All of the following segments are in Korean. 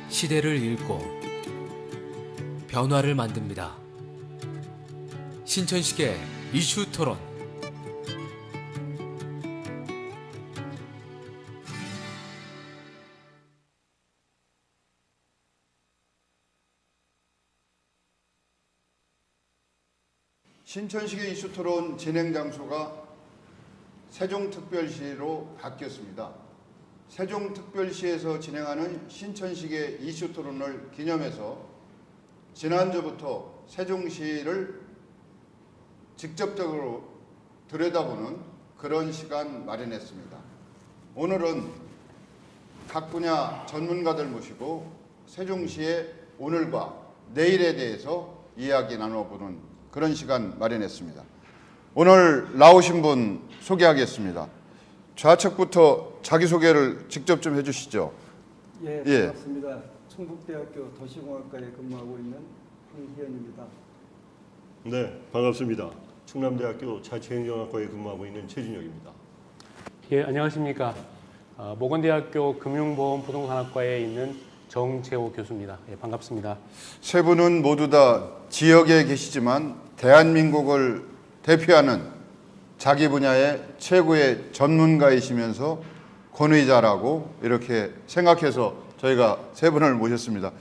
시대를 읽고 변화를 만듭니다. 신천식의 이슈 토론. 신천식의 이슈 토론 진행 장소가 세종특별시로 바뀌었습니다. 세종특별시에서 진행하는 신천식의 이슈 토론을 기념해서 지난주부터 세종시를 직접적으로 들여다보는 그런 시간 마련했습니다. 오늘은 각 분야 전문가들 모시고 세종시의 오늘과 내일에 대해서 이야기 나눠보는 그런 시간 마련했습니다. 오늘 나오신 분 소개하겠습니다. 좌측부터 자기소개를 직접 좀 해주시죠. 예, 반갑습니다. 충북대학교 도시공학과에 근무하고 있는 황희연입니다. 네, 반갑습니다. 충남대학교 자치행정학과에 근무하고 있는 최진혁입니다. 예, 안녕하십니까. 모건대학교 금융보험부동산학과에 있는 정재호 교수입니다. 예, 반갑습니다. 세 분은 모두 다 지역에 계시지만 대한민국을 대표하는 자기 분야의 최고의 전문가이시면서 권위자라고 이렇게 생각해서 저희가 세 분을 모셨습니다.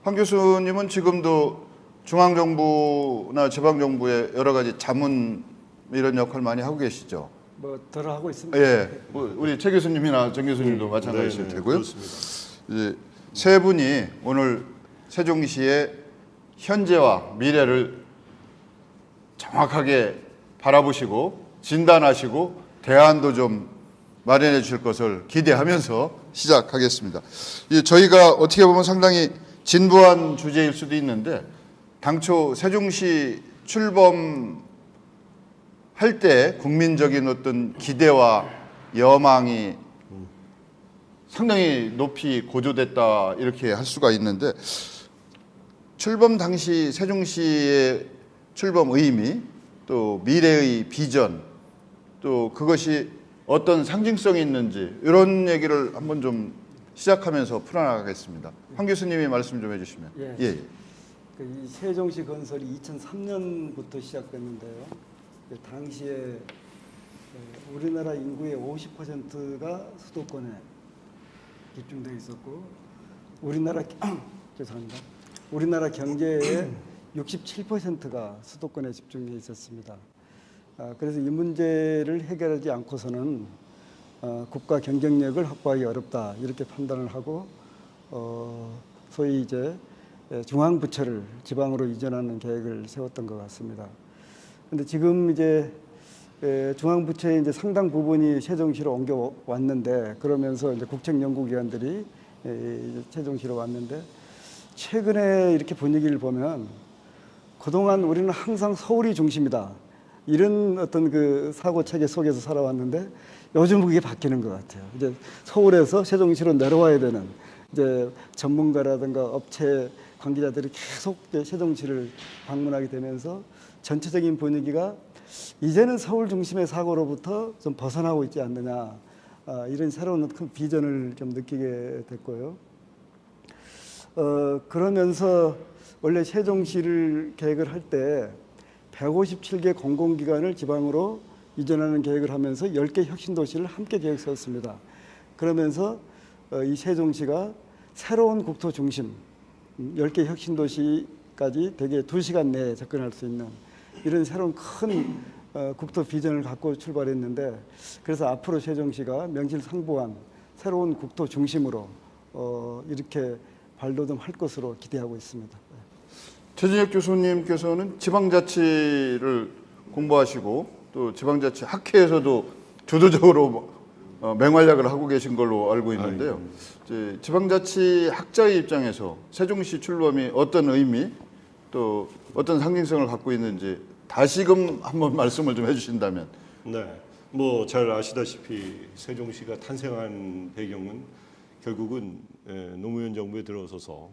황 교수님은 지금도 중앙정부나 지방정부의 여러 가지 자문 이런 역할 많이 하고 계시죠? 뭐 덜 하고 있습니다. 예, 우리 최 교수님이나 정 교수님도 마찬가지일 네, 테고요. 그렇습니다. 이제 세 분이 오늘 세종시의 현재와 미래를 정확하게 바라보시고 진단하시고 대안도 좀 마련해 주실 것을 기대하면서 시작하겠습니다. 저희가 어떻게 보면 상당히 진부한 주제일 수도 있는데 당초 세종시 출범할 때 국민적인 어떤 기대와 여망이 상당히 높이 고조됐다 이렇게 할 수가 있는데 출범 당시 세종시의 출범 의미 또 미래의 비전 또 그것이 어떤 상징성이 있는지 이런 얘기를 한번 좀 시작하면서 풀어나가겠습니다. 황 교수님이 말씀 좀 해주시면. 예. 이 세종시 건설이 2003년부터 시작됐는데요. 당시에 우리나라 인구의 50%가 수도권에 집중되어 있었고 죄송합니다. 우리나라 경제의 67%가 수도권에 집중되어 있었습니다. 그래서 이 문제를 해결하지 않고서는 국가 경쟁력을 확보하기 어렵다 이렇게 판단을 하고 소위 이제 중앙부처를 지방으로 이전하는 계획을 세웠던 것 같습니다. 그런데 지금 이제 중앙부처의 이제 상당 부분이 세종시로 옮겨 왔는데 그러면서 이제 국책연구기관들이 세종시로 왔는데 최근에 이렇게 분위기를 보면 그동안 우리는 항상 서울이 중심이다. 이런 어떤 그 사고 체계 속에서 살아왔는데 요즘 그게 바뀌는 것 같아요. 이제 서울에서 세종시로 내려와야 되는 이제 전문가라든가 업체 관계자들이 계속 세종시를 방문하게 되면서 전체적인 분위기가 이제는 서울 중심의 사고로부터 좀 벗어나고 있지 않느냐 이런 새로운 큰 비전을 좀 느끼게 됐고요. 그러면서 원래 세종시를 계획을 할 때 157개 공공기관을 지방으로 이전하는 계획을 하면서 10개 혁신도시를 함께 계획 세웠습니다. 그러면서 이 세종시가 새로운 국토 중심 10개 혁신도시까지 대개 2시간 내에 접근할 수 있는 이런 새로운 큰 국토 비전을 갖고 출발했는데 그래서 앞으로 세종시가 명실상부한 새로운 국토 중심으로 이렇게 발돋움할 것으로 기대하고 있습니다. 최진혁 교수님께서는 지방자치를 공부하시고 또 지방자치 학회에서도 주도적으로 맹활약을 하고 계신 걸로 알고 있는데요. 이제 지방자치 학자의 입장에서 세종시 출범이 어떤 의미 또 어떤 상징성을 갖고 있는지 다시금 한번 말씀을 좀 해주신다면. 네, 뭐 잘 아시다시피 세종시가 탄생한 배경은 결국은 노무현 정부에 들어서서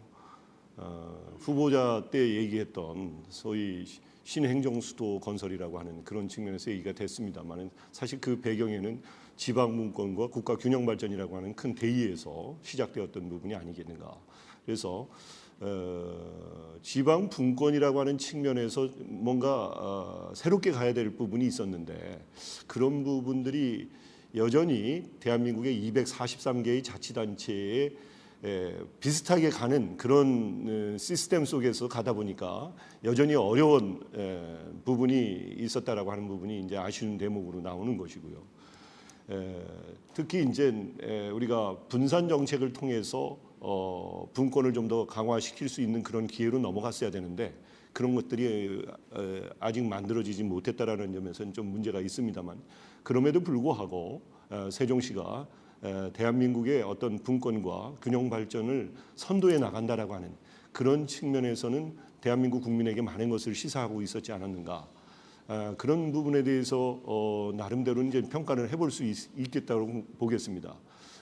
후보자 때 얘기했던 소위 신행정수도 건설이라고 하는 그런 측면에서 얘기가 됐습니다만은 사실 그 배경에는 지방분권과 국가균형발전이라고 하는 큰 대의에서 시작되었던 부분이 아니겠는가. 그래서 지방분권이라고 하는 측면에서 뭔가 새롭게 가야 될 부분이 있었는데 그런 부분들이 여전히 대한민국의 243개의 자치단체에 비슷하게 가는 그런 시스템 속에서 가다 보니까 여전히 어려운 부분이 있었다라고 하는 부분이 이제 아쉬운 대목으로 나오는 것이고요. 특히 이제 우리가 분산 정책을 통해서 분권을 좀 더 강화시킬 수 있는 그런 기회로 넘어갔어야 되는데 그런 것들이 아직 만들어지지 못했다라는 점에서는 좀 문제가 있습니다만 그럼에도 불구하고 세종시가 대한민국의 어떤 분권과 균형 발전을 선도해 나간다라고 하는 그런 측면에서는 대한민국 국민에게 많은 것을 시사하고 있었지 않았는가. 그런 부분에 대해서 나름대로 이제 평가를 해볼 수 있겠다고 보겠습니다.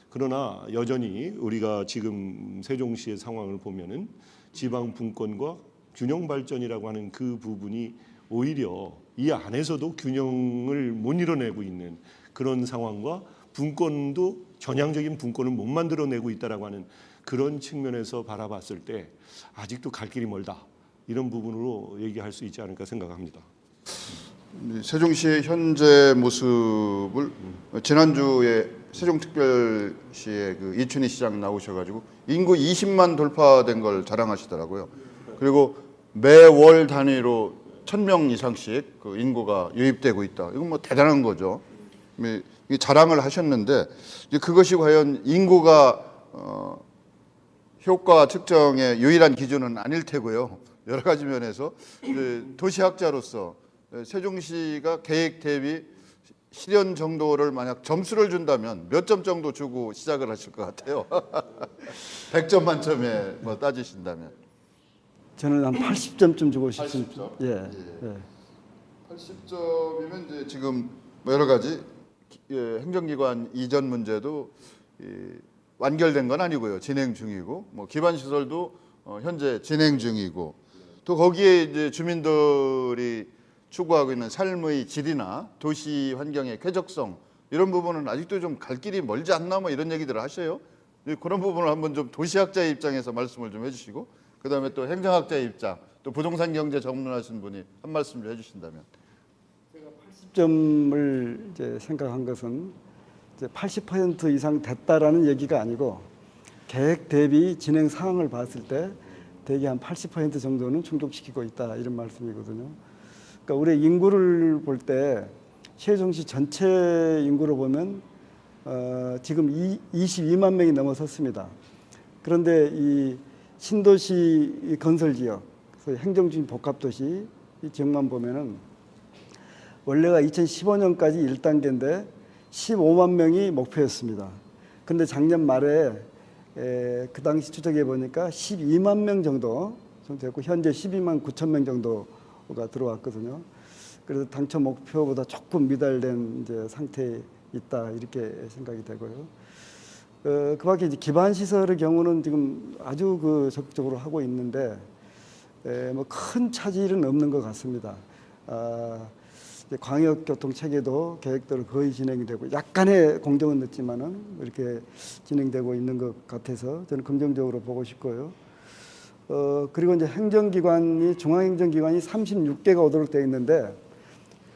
그러나 여전히 우리가 지금 세종시의 상황을 보면은 지방 분권과 균형 발전이라고 하는 그 부분이 오히려 이 안에서도 균형을 못 이뤄내고 있는 그런 상황과 분권도 전향적인 분권을 못 만들어내고 있다라고 하는 그런 측면에서 바라봤을 때 아직도 갈 길이 멀다 이런 부분으로 얘기할 수 있지 않을까 생각합니다. 세종시의 현재 모습을 지난주에 세종특별시의 그 이춘희 시장 나오셔가지고 인구 20만 돌파된 걸 자랑하시더라고요. 그리고 매월 단위로 1,000명 이상씩 그 인구가 유입되고 있다. 이건 뭐 대단한 거죠. 자랑을 하셨는데 그것이 과연 인구가 효과 측정의 유일한 기준은 아닐 테고요. 여러 가지 면에서 도시학자로서 세종시가 계획 대비 실현 정도를 만약 점수를 준다면 몇 점 정도 주고 시작을 하실 것 같아요? 100점 만점에 뭐 따지신다면 저는 한 80점쯤 주고 싶습니다. 80점? 예. 예. 80점이면 이제 지금 뭐 여러 가지 행정기관 이전 문제도 완결된 건 아니고요. 진행 중이고 뭐 기반 시설도 현재 진행 중이고 또 거기에 이제 주민들이 추구하고 있는 삶의 질이나 도시 환경의 쾌적성 이런 부분은 아직도 좀 갈 길이 멀지 않나 뭐 이런 얘기들을 하셔요. 그런 부분을 한번 좀 도시학자의 입장에서 말씀을 좀 해주시고 그다음에 또 행정학자의 입장 또 부동산 경제 전문하신 분이 한 말씀 좀 해주신다면. 80점을 이제 생각한 것은 이제 80% 이상 됐다라는 얘기가 아니고 계획 대비 진행 상황을 봤을 때 대개 한 80% 정도는 충족시키고 있다 이런 말씀이거든요. 그러니까 우리 인구를 볼 때 세종시 전체 인구로 보면 지금 22만 명이 넘어섰습니다. 그런데 이 신도시 건설 지역, 행정주민 복합도시 이 지역만 보면은 원래가 2015년까지 1단계인데 15만 명이 목표였습니다. 그런데 작년 말에 그 당시 추적해 보니까 12만 명 정도 됐고 현재 12만 9천 명 정도가 들어왔거든요. 그래서 당초 목표보다 조금 미달된 이제 상태에 있다 이렇게 생각이 되고요. 그밖에 이제 기반 시설의 경우는 지금 아주 적극적으로 하고 있는데 뭐 큰 차질은 없는 것 같습니다. 광역교통 체계도 계획대로 거의 진행이 되고 약간의 공정은 늦지만은 이렇게 진행되고 있는 것 같아서 저는 긍정적으로 보고 싶고요. 그리고 이제 행정기관이 중앙행정기관이 36개가 오도록 되어 있는데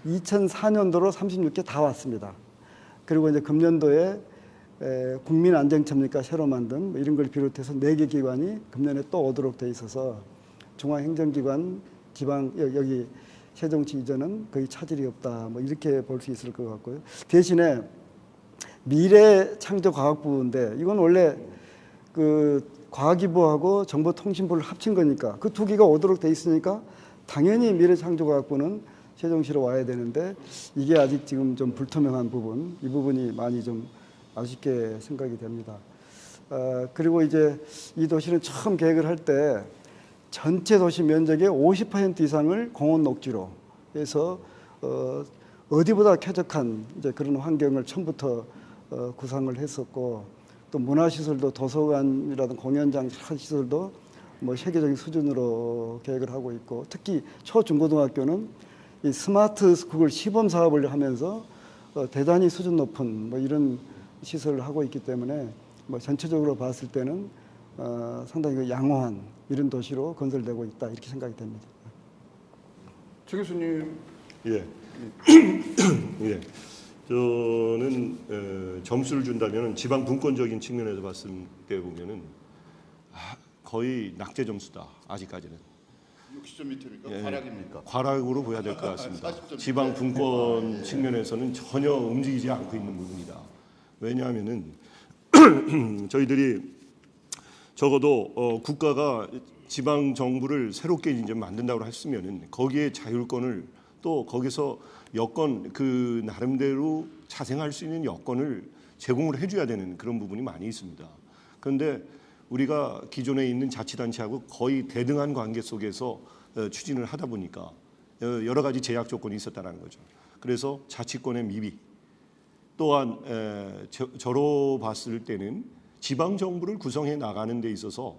2004년도로 36개 다 왔습니다. 그리고 이제 금년도에 국민안정처니까 새로 만든 뭐 이런 걸 비롯해서 4개 기관이 금년에 또 오도록 되어 있어서 중앙행정기관 지방 여기 세종시 이전은 거의 차질이 없다. 뭐 이렇게 볼 수 있을 것 같고요. 대신에 미래창조과학부인데 이건 원래 과학기부하고 정보통신부를 합친 거니까 그 두 개가 오도록 돼 있으니까 당연히 미래창조과학부는 세종시로 와야 되는데 이게 아직 지금 좀 불투명한 부분, 이 부분이 많이 좀 아쉽게 생각이 됩니다. 그리고 이제 이 도시는 처음 계획을 할 때 전체 도시 면적의 50% 이상을 공원 녹지로 해서 어디보다 쾌적한 이제 그런 환경을 처음부터 구상을 했었고 또 문화시설도 도서관이라든 공연장 시설도 뭐 세계적인 수준으로 계획을 하고 있고, 특히 초중고등학교는 이 스마트 스쿨 시범 사업을 하면서 대단히 수준 높은 뭐 이런 시설을 하고 있기 때문에 뭐 전체적으로 봤을 때는 상당히 그 양호한 이런 도시로 건설되고 있다, 이렇게 생각이 됩니다. 최 교수님. 예. 예. 저는 점수를 준다면 지방 분권적인 측면에서 봤을 때 보면은 거의 낙제 점수다, 아직까지는. 60점 밑입니까? 예. 과락입니까? 과락으로 보야 될 것 같습니다. 40점 지방 분권 측면에서는 전혀 움직이지 않고 있는 부분이다. 왜냐하면은 저희들이 적어도 국가가 지방 정부를 새롭게 이제 만든다고 했으면은 거기에 자율권을, 또 거기서 여건, 그 나름대로 자생할 수 있는 여건을 제공을 해줘야 되는 그런 부분이 많이 있습니다. 그런데 우리가 기존에 있는 자치단체하고 거의 대등한 관계 속에서 추진을 하다 보니까 여러 가지 제약 조건이 있었다는 거죠. 그래서 자치권의 미비, 또한 저로 봤을 때는 지방 정부를 구성해 나가는 데 있어서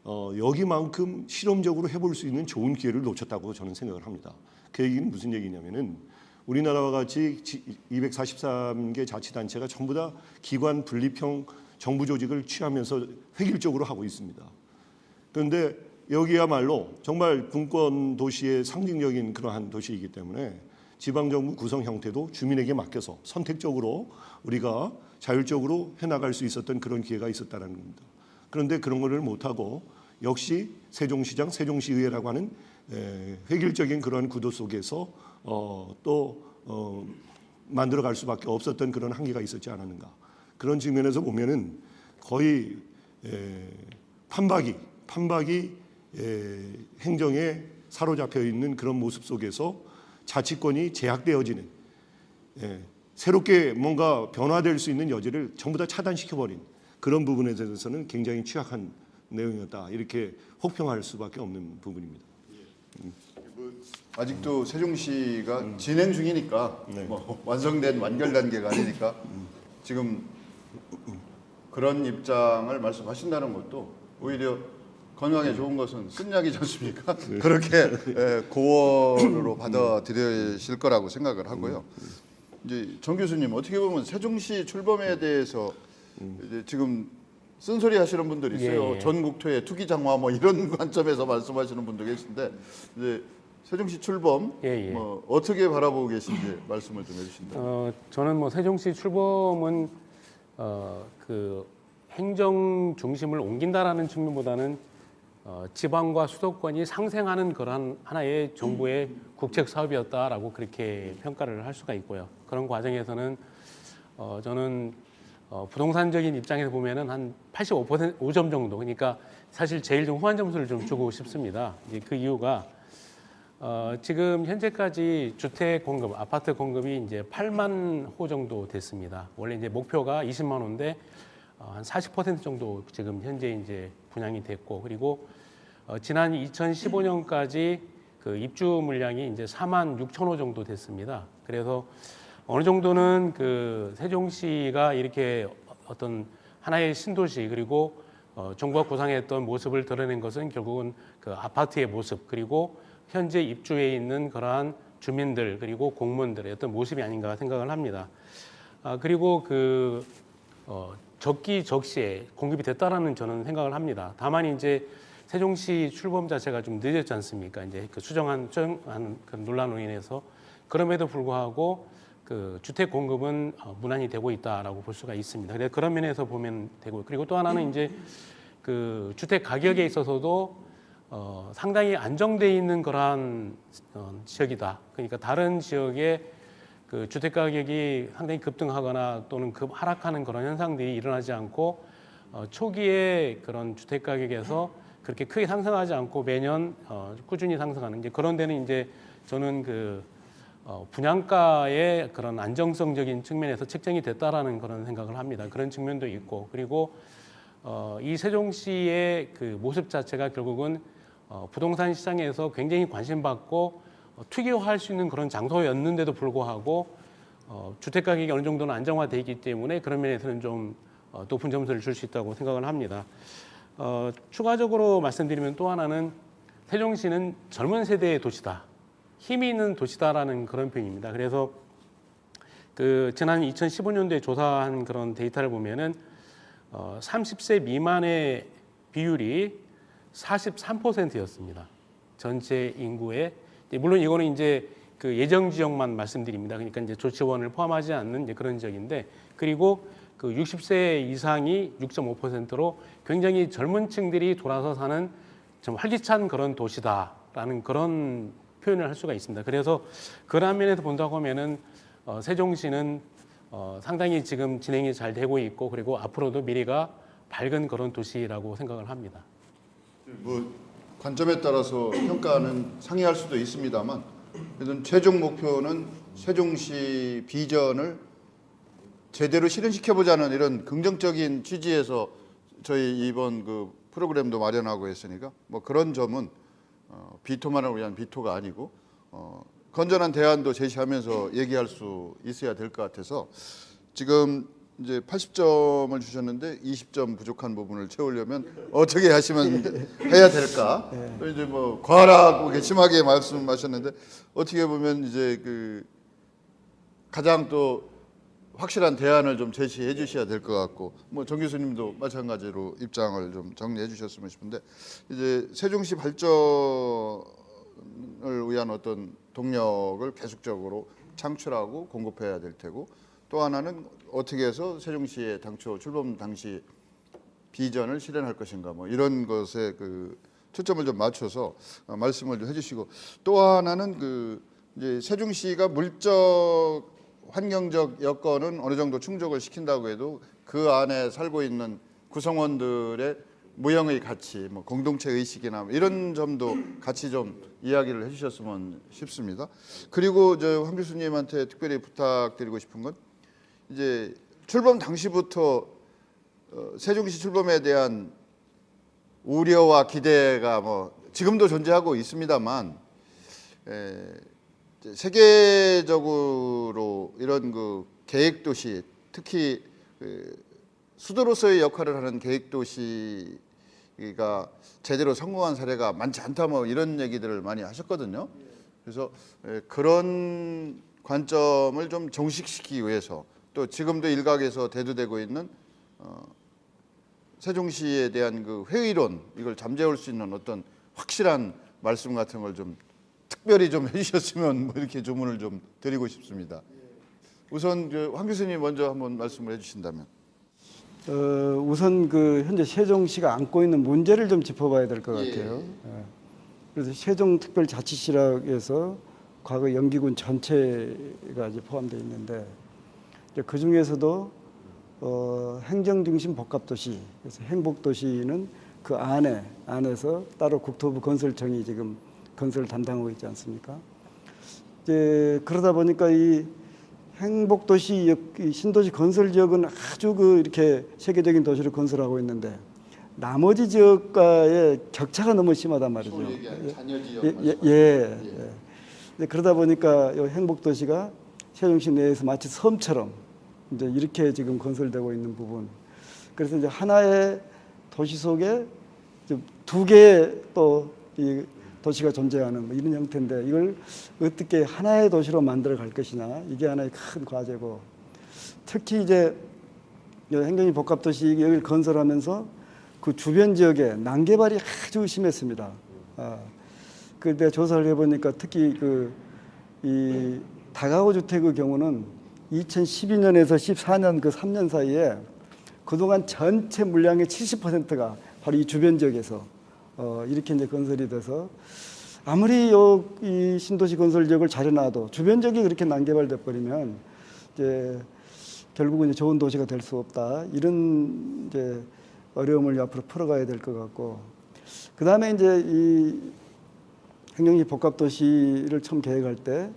여기만큼 실험적으로 해볼 수 있는 좋은 기회를 놓쳤다고 저는 생각을 합니다. 그 얘기는 무슨 얘기냐면은 우리나라와 같이 243개 자치단체가 전부 다 기관 분립형 정부 조직을 취하면서 획일적으로 하고 있습니다. 그런데 여기야말로 정말 분권 도시의 상징적인 그러한 도시이기 때문에 지방정부 구성 형태도 주민에게 맡겨서 선택적으로 우리가 자율적으로 해나갈 수 있었던 그런 기회가 있었다는 겁니다. 그런데 그런 것을 못하고 역시 세종시장, 세종시의회라고 하는 획일적인 그런 구도 속에서 만들어갈 수밖에 없었던 그런 한계가 있었지 않았는가. 그런 측면에서 보면은 거의 판박이 행정에 사로잡혀 있는 그런 모습 속에서 자치권이 제약되어지는, 새롭게 뭔가 변화될 수 있는 여지를 전부 다 차단시켜버린 그런 부분에 대해서는 굉장히 취약한 내용이었다, 이렇게 혹평할 수밖에 없는 부분입니다. 아직도 세종시가 진행 중이니까 네. 뭐 완성된 완결 단계가 아니니까 지금 그런 입장을 말씀하신다는 것도 오히려 건강에 좋은 것은 쓴 약이지 않습니까? 그렇게 고언으로 받아들여질 거라고 생각을 하고요. 이제 정 교수님, 어떻게 보면 세종시 출범에 대해서 이제 지금 쓴소리 하시는 분들이 있어요. 예. 전국토의 투기 장화 뭐 이런 관점에서 말씀하시는 분도 계신데, 이제 세종시 출범 뭐 어떻게 바라보고 계신지 말씀을 좀 해주신다. 저는 뭐 세종시 출범은 그 행정 중심을 옮긴다라는 측면보다는 지방과 수도권이 상생하는 그러한 하나의 정부의 국책 사업이었다라고 그렇게 평가를 할 수가 있고요. 그런 과정에서는 저는 부동산적인 입장에서 보면은 한 85점 정도, 그러니까 사실 제일 좀 후한 점수를 좀 주고 싶습니다. 이제 그 이유가 지금 현재까지 주택 공급, 아파트 공급이 이제 8만 호 정도 됐습니다. 원래 이제 목표가 20만 호인데 한 40% 정도 지금 현재 이제 분양이 됐고, 그리고 지난 2015년까지 그 입주 물량이 이제 4만 6천 호 정도 됐습니다. 그래서 어느 정도는 그 세종시가 이렇게 어떤 하나의 신도시, 그리고 정부가 구상했던 모습을 드러낸 것은 결국은 그 아파트의 모습, 그리고 현재 입주해 있는 그러한 주민들, 그리고 공무원들의 어떤 모습이 아닌가 생각을 합니다. 그리고 그 적기적시에 공급이 됐다라는 저는 생각을 합니다. 다만 이제 세종시 출범 자체가 좀 늦었지 않습니까? 이제 그 수정한 그 논란으로 인해서. 그럼에도 불구하고 그 주택 공급은 무난히 되고 있다라고 볼 수가 있습니다. 그래서 그런 면에서 보면 되고, 그리고 또 하나는 이제 그 주택 가격에 있어서도 상당히 안정돼 있는 그러한 지역이다. 그러니까 다른 지역에 그 주택 가격이 상당히 급등하거나 또는 하락하는 그런 현상들이 일어나지 않고 초기에 그런 주택 가격에서 그렇게 크게 상승하지 않고 매년 꾸준히 상승하는, 이제 그런 데는 이제 저는 그 분양가의 그런 안정성적인 측면에서 책정이 됐다라는 그런 생각을 합니다. 그런 측면도 있고, 그리고 이 세종시의 그 모습 자체가 결국은 부동산 시장에서 굉장히 관심받고 투기화할 수 있는 그런 장소였는데도 불구하고 주택 가격이 어느 정도는 안정화되어 있기 때문에 그런 면에서는 좀 높은 점수를 줄 수 있다고 생각을 합니다. 추가적으로 말씀드리면 또 하나는 세종시는 젊은 세대의 도시다, 힘이 있는 도시다라는 그런 표현입니다. 그래서 그 지난 2015년도에 조사한 그런 데이터를 보면은 30세 미만의 비율이 43%였습니다. 전체 인구의. 물론 이거는 이제 그 예정 지역만 말씀드립니다. 그러니까 이제 조치원을 포함하지 않는 이제 그런 지역인데, 그리고 그 60세 이상이 6.5%로 굉장히 젊은 층들이 돌아서 사는 좀 활기찬 그런 도시다라는 그런 표현을 할 수가 있습니다. 그래서 그런 면에서 본다고 하면은 세종시는 상당히 지금 진행이 잘 되고 있고, 그리고 앞으로도 미래가 밝은 그런 도시라고 생각을 합니다. 뭐 관점에 따라서 평가는 상이할 수도 있습니다만, 그래도 최종 목표는 세종시 비전을 제대로 실현시켜보자는 이런 긍정적인 취지에서 저희 이번 그 프로그램도 마련하고 했으니까 뭐 그런 점은 비토만을 위한 비토가 아니고 건전한 대안도 제시하면서 얘기할 수 있어야 될 것 같아서, 지금 이제 80점을 주셨는데 20점 부족한 부분을 채우려면 어떻게 하시면 해야 될까? 또 이제 뭐 과하고 심하게 말씀하셨는데, 어떻게 보면 이제 그 가장 또 확실한 대안을 좀 제시해 주셔야 될 것 같고, 뭐 정 교수님도 마찬가지로 입장을 좀 정리해 주셨으면 싶은데, 이제 세종시 발전을 위한 어떤 동력을 계속적으로 창출하고 공급해야 될 테고, 또 하나는 어떻게 해서 세종시의 당초 출범 당시 비전을 실현할 것인가, 뭐 이런 것에 그 초점을 좀 맞춰서 말씀을 좀 해주시고, 또 하나는 그 이제 세종시가 물적 환경적 여건은 어느 정도 충족을 시킨다고 해도 그 안에 살고 있는 구성원들의 무형의 가치, 뭐 공동체 의식이나 이런 점도 같이 좀 이야기를 해주셨으면 싶습니다. 그리고 황 교수님한테 특별히 부탁드리고 싶은 건, 이제 출범 당시부터 세종시 출범에 대한 우려와 기대가 뭐 지금도 존재하고 있습니다만, 세계적으로 이런 그 계획도시, 특히 수도로서의 역할을 하는 계획도시가 제대로 성공한 사례가 많지 않다, 뭐 이런 얘기들을 많이 하셨거든요. 그래서 그런 관점을 좀 종식시키기 위해서, 또 지금도 일각에서 대두되고 있는 세종시에 대한 그 회의론, 이걸 잠재울 수 있는 어떤 확실한 말씀 같은 걸 좀 특별히 좀 해주셨으면 뭐 이렇게 주문을 좀 드리고 싶습니다. 우선 황 교수님 먼저 한번 말씀을 해주신다면. 우선 그 현재 세종시가 안고 있는 문제를 좀 짚어봐야 될 것 같아요. 그래서 세종특별자치시라고 해서 과거 영기군 전체가 이제 포함되어 있는데, 그 중에서도 행정중심 복합도시, 그래서 행복도시는 그 안에서 따로 국토부 건설청이 지금 건설을 담당하고 있지 않습니까? 이제 그러다 보니까 이 행복도시 신도시 건설 지역은 아주 그 이렇게 세계적인 도시를 건설하고 있는데, 나머지 지역과의 격차가 너무 심하단 말이죠. 자녀 지역. 그러다 보니까 이 행복도시가 세종시 내에서 마치 섬처럼 이제 이렇게 지금 건설되고 있는 부분. 그래서 이제 하나의 도시 속에 두 개의 또 이 도시가 존재하는 뭐 이런 형태인데, 이걸 어떻게 하나의 도시로 만들어 갈 것이냐, 이게 하나의 큰 과제고, 특히 이제 행정이 복합도시 여기를 건설하면서 그 주변 지역에 난개발이 아주 심했습니다. 그 내가 조사를 해보니까 특히 이 다가구 주택의 경우는 2012년에서 14년 그 3년 사이에 그동안 전체 물량의 70%가 바로 이 주변 지역에서 이렇게 이제 건설이 돼서, 아무리 이 신도시 건설 지역을 잘 해놔도 주변 지역이 그렇게 난개발돼 버리면 이제 결국은 이제 좋은 도시가 될 수 없다, 이런 이제 어려움을 앞으로 풀어가야 될 것 같고, 그 다음에 이제 이 행정시 복합도시를 처음 계획할 때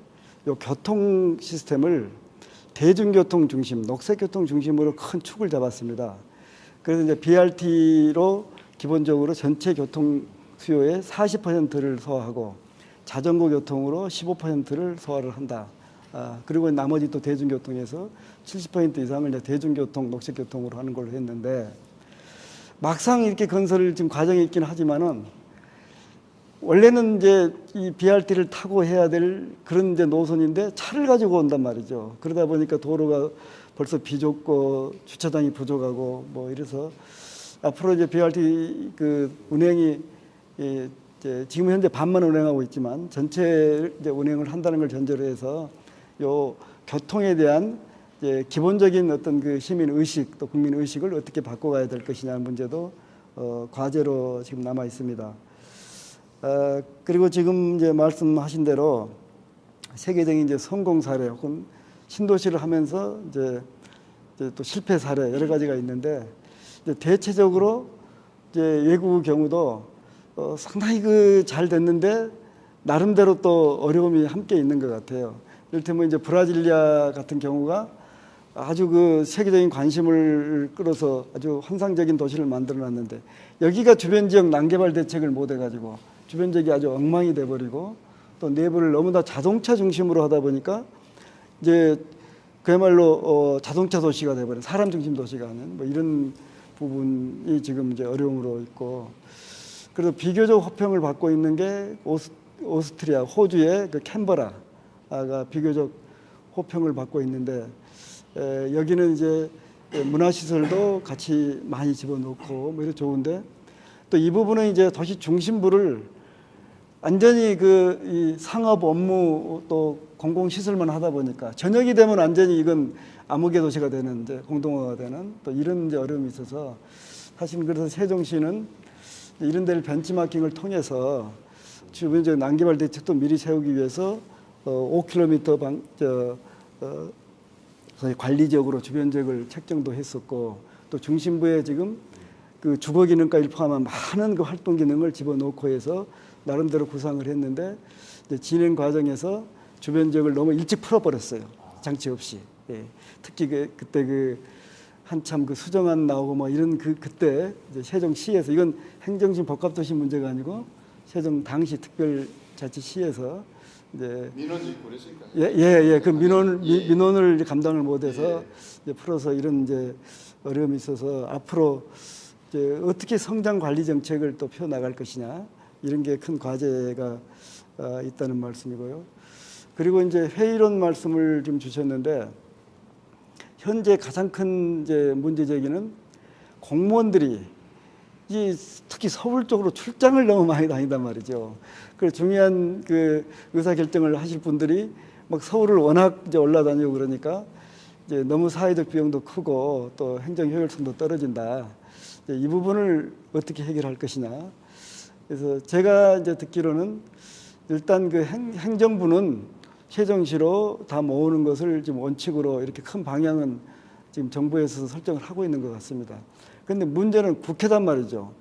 이 교통 시스템을 대중교통 중심, 녹색교통 중심으로 큰 축을 잡았습니다. 그래서 이제 BRT로 기본적으로 전체 교통 수요의 40%를 소화하고, 자전거 교통으로 15%를 소화를 한다. 그리고 나머지 또 대중교통에서 70% 이상을 이제 대중교통, 녹색교통으로 하는 걸로 했는데, 막상 이렇게 건설 지금 과정이 있긴 하지만은 원래는 이제 이 BRT를 타고 해야 될 그런 이제 노선인데 차를 가지고 온단 말이죠. 그러다 보니까 도로가 벌써 비좁고 주차장이 부족하고 뭐 이래서 앞으로 이제 BRT 그 운행이 이제 지금 현재 반만 운행하고 있지만 전체 이제 운행을 한다는 걸 전제로 해서 요 교통에 대한 이제 기본적인 어떤 그 시민 의식 또 국민 의식을 어떻게 바꿔가야 될 것이냐는 문제도 과제로 지금 남아 있습니다. 그리고 지금 이제 말씀하신 대로 세계적인 이제 성공 사례 혹은 신도시를 하면서 이제 또 실패 사례 여러 가지가 있는데 이제 대체적으로 이제 외국의 경우도 상당히 그 잘 됐는데 나름대로 또 어려움이 함께 있는 것 같아요. 이를테면 이제 브라질리아 같은 경우가 아주 그 세계적인 관심을 끌어서 아주 환상적인 도시를 만들어놨는데 여기가 주변 지역 난개발 대책을 못 해가지고 주변 지역이 아주 엉망이 돼버리고 또 내부를 너무나 자동차 중심으로 하다 보니까 이제 그야말로 자동차 도시가 돼버린 사람 중심 도시가 아닌 뭐 이런 부분이 지금 이제 어려움으로 있고 그래서 비교적 호평을 받고 있는 게 오스트리아 호주의 그 캔버라가 비교적 호평을 받고 있는데 여기는 이제 문화시설도 같이 많이 집어넣고 뭐 이렇게 좋은데 또 이 부분은 이제 도시 중심부를 완전히 그 이 상업 업무 또 공공시설만 하다 보니까 저녁이 되면 완전히 이건 암흑의 도시가 되는 이제 공동화가 되는 또 이런 이제 어려움이 있어서 사실 그래서 세종시는 이런 데를 벤치마킹을 통해서 주변 이제 난개발 대책도 미리 세우기 위해서 5km 관리적으로 주변 지역을 책정도 했었고 또 중심부에 지금 그 주거 기능까지 포함한 많은 그 활동 기능을 집어넣고 해서 나름대로 구상을 했는데 이제 진행 과정에서 주변 지역을 너무 일찍 풀어버렸어요. 장치 없이. 예. 특히 그때 그 한참 그 수정안 나오고 뭐 이런 그때 이제 세종시에서 이건 행정심 복합도시 문제가 아니고 세종 당시 특별자치시에서 이제 민원이 있고 그랬으니까. 예. 그 민원을 감당을 못해서 이제 풀어서 이런 이제 어려움이 있어서 앞으로 이제 어떻게 성장 관리 정책을 또 펴 나갈 것이냐 이런 게 큰 과제가 있다는 말씀이고요. 그리고 이제 회의론 말씀을 좀 주셨는데 현재 가장 큰 이제 문제 제기는 공무원들이 특히 서울 쪽으로 출장을 너무 많이 다닌단 말이죠. 그 중요한 그 의사 결정을 하실 분들이 막 서울을 워낙 이제 올라다니고 그러니까 이제 너무 사회적 비용도 크고 또 행정 효율성도 떨어진다. 이 부분을 어떻게 해결할 것이냐. 그래서 제가 이제 듣기로는 일단 그 행정부는 세종시로 다 모으는 것을 지금 원칙으로 이렇게 큰 방향은 지금 정부에서 설정을 하고 있는 것 같습니다. 그런데 문제는 국회단 말이죠.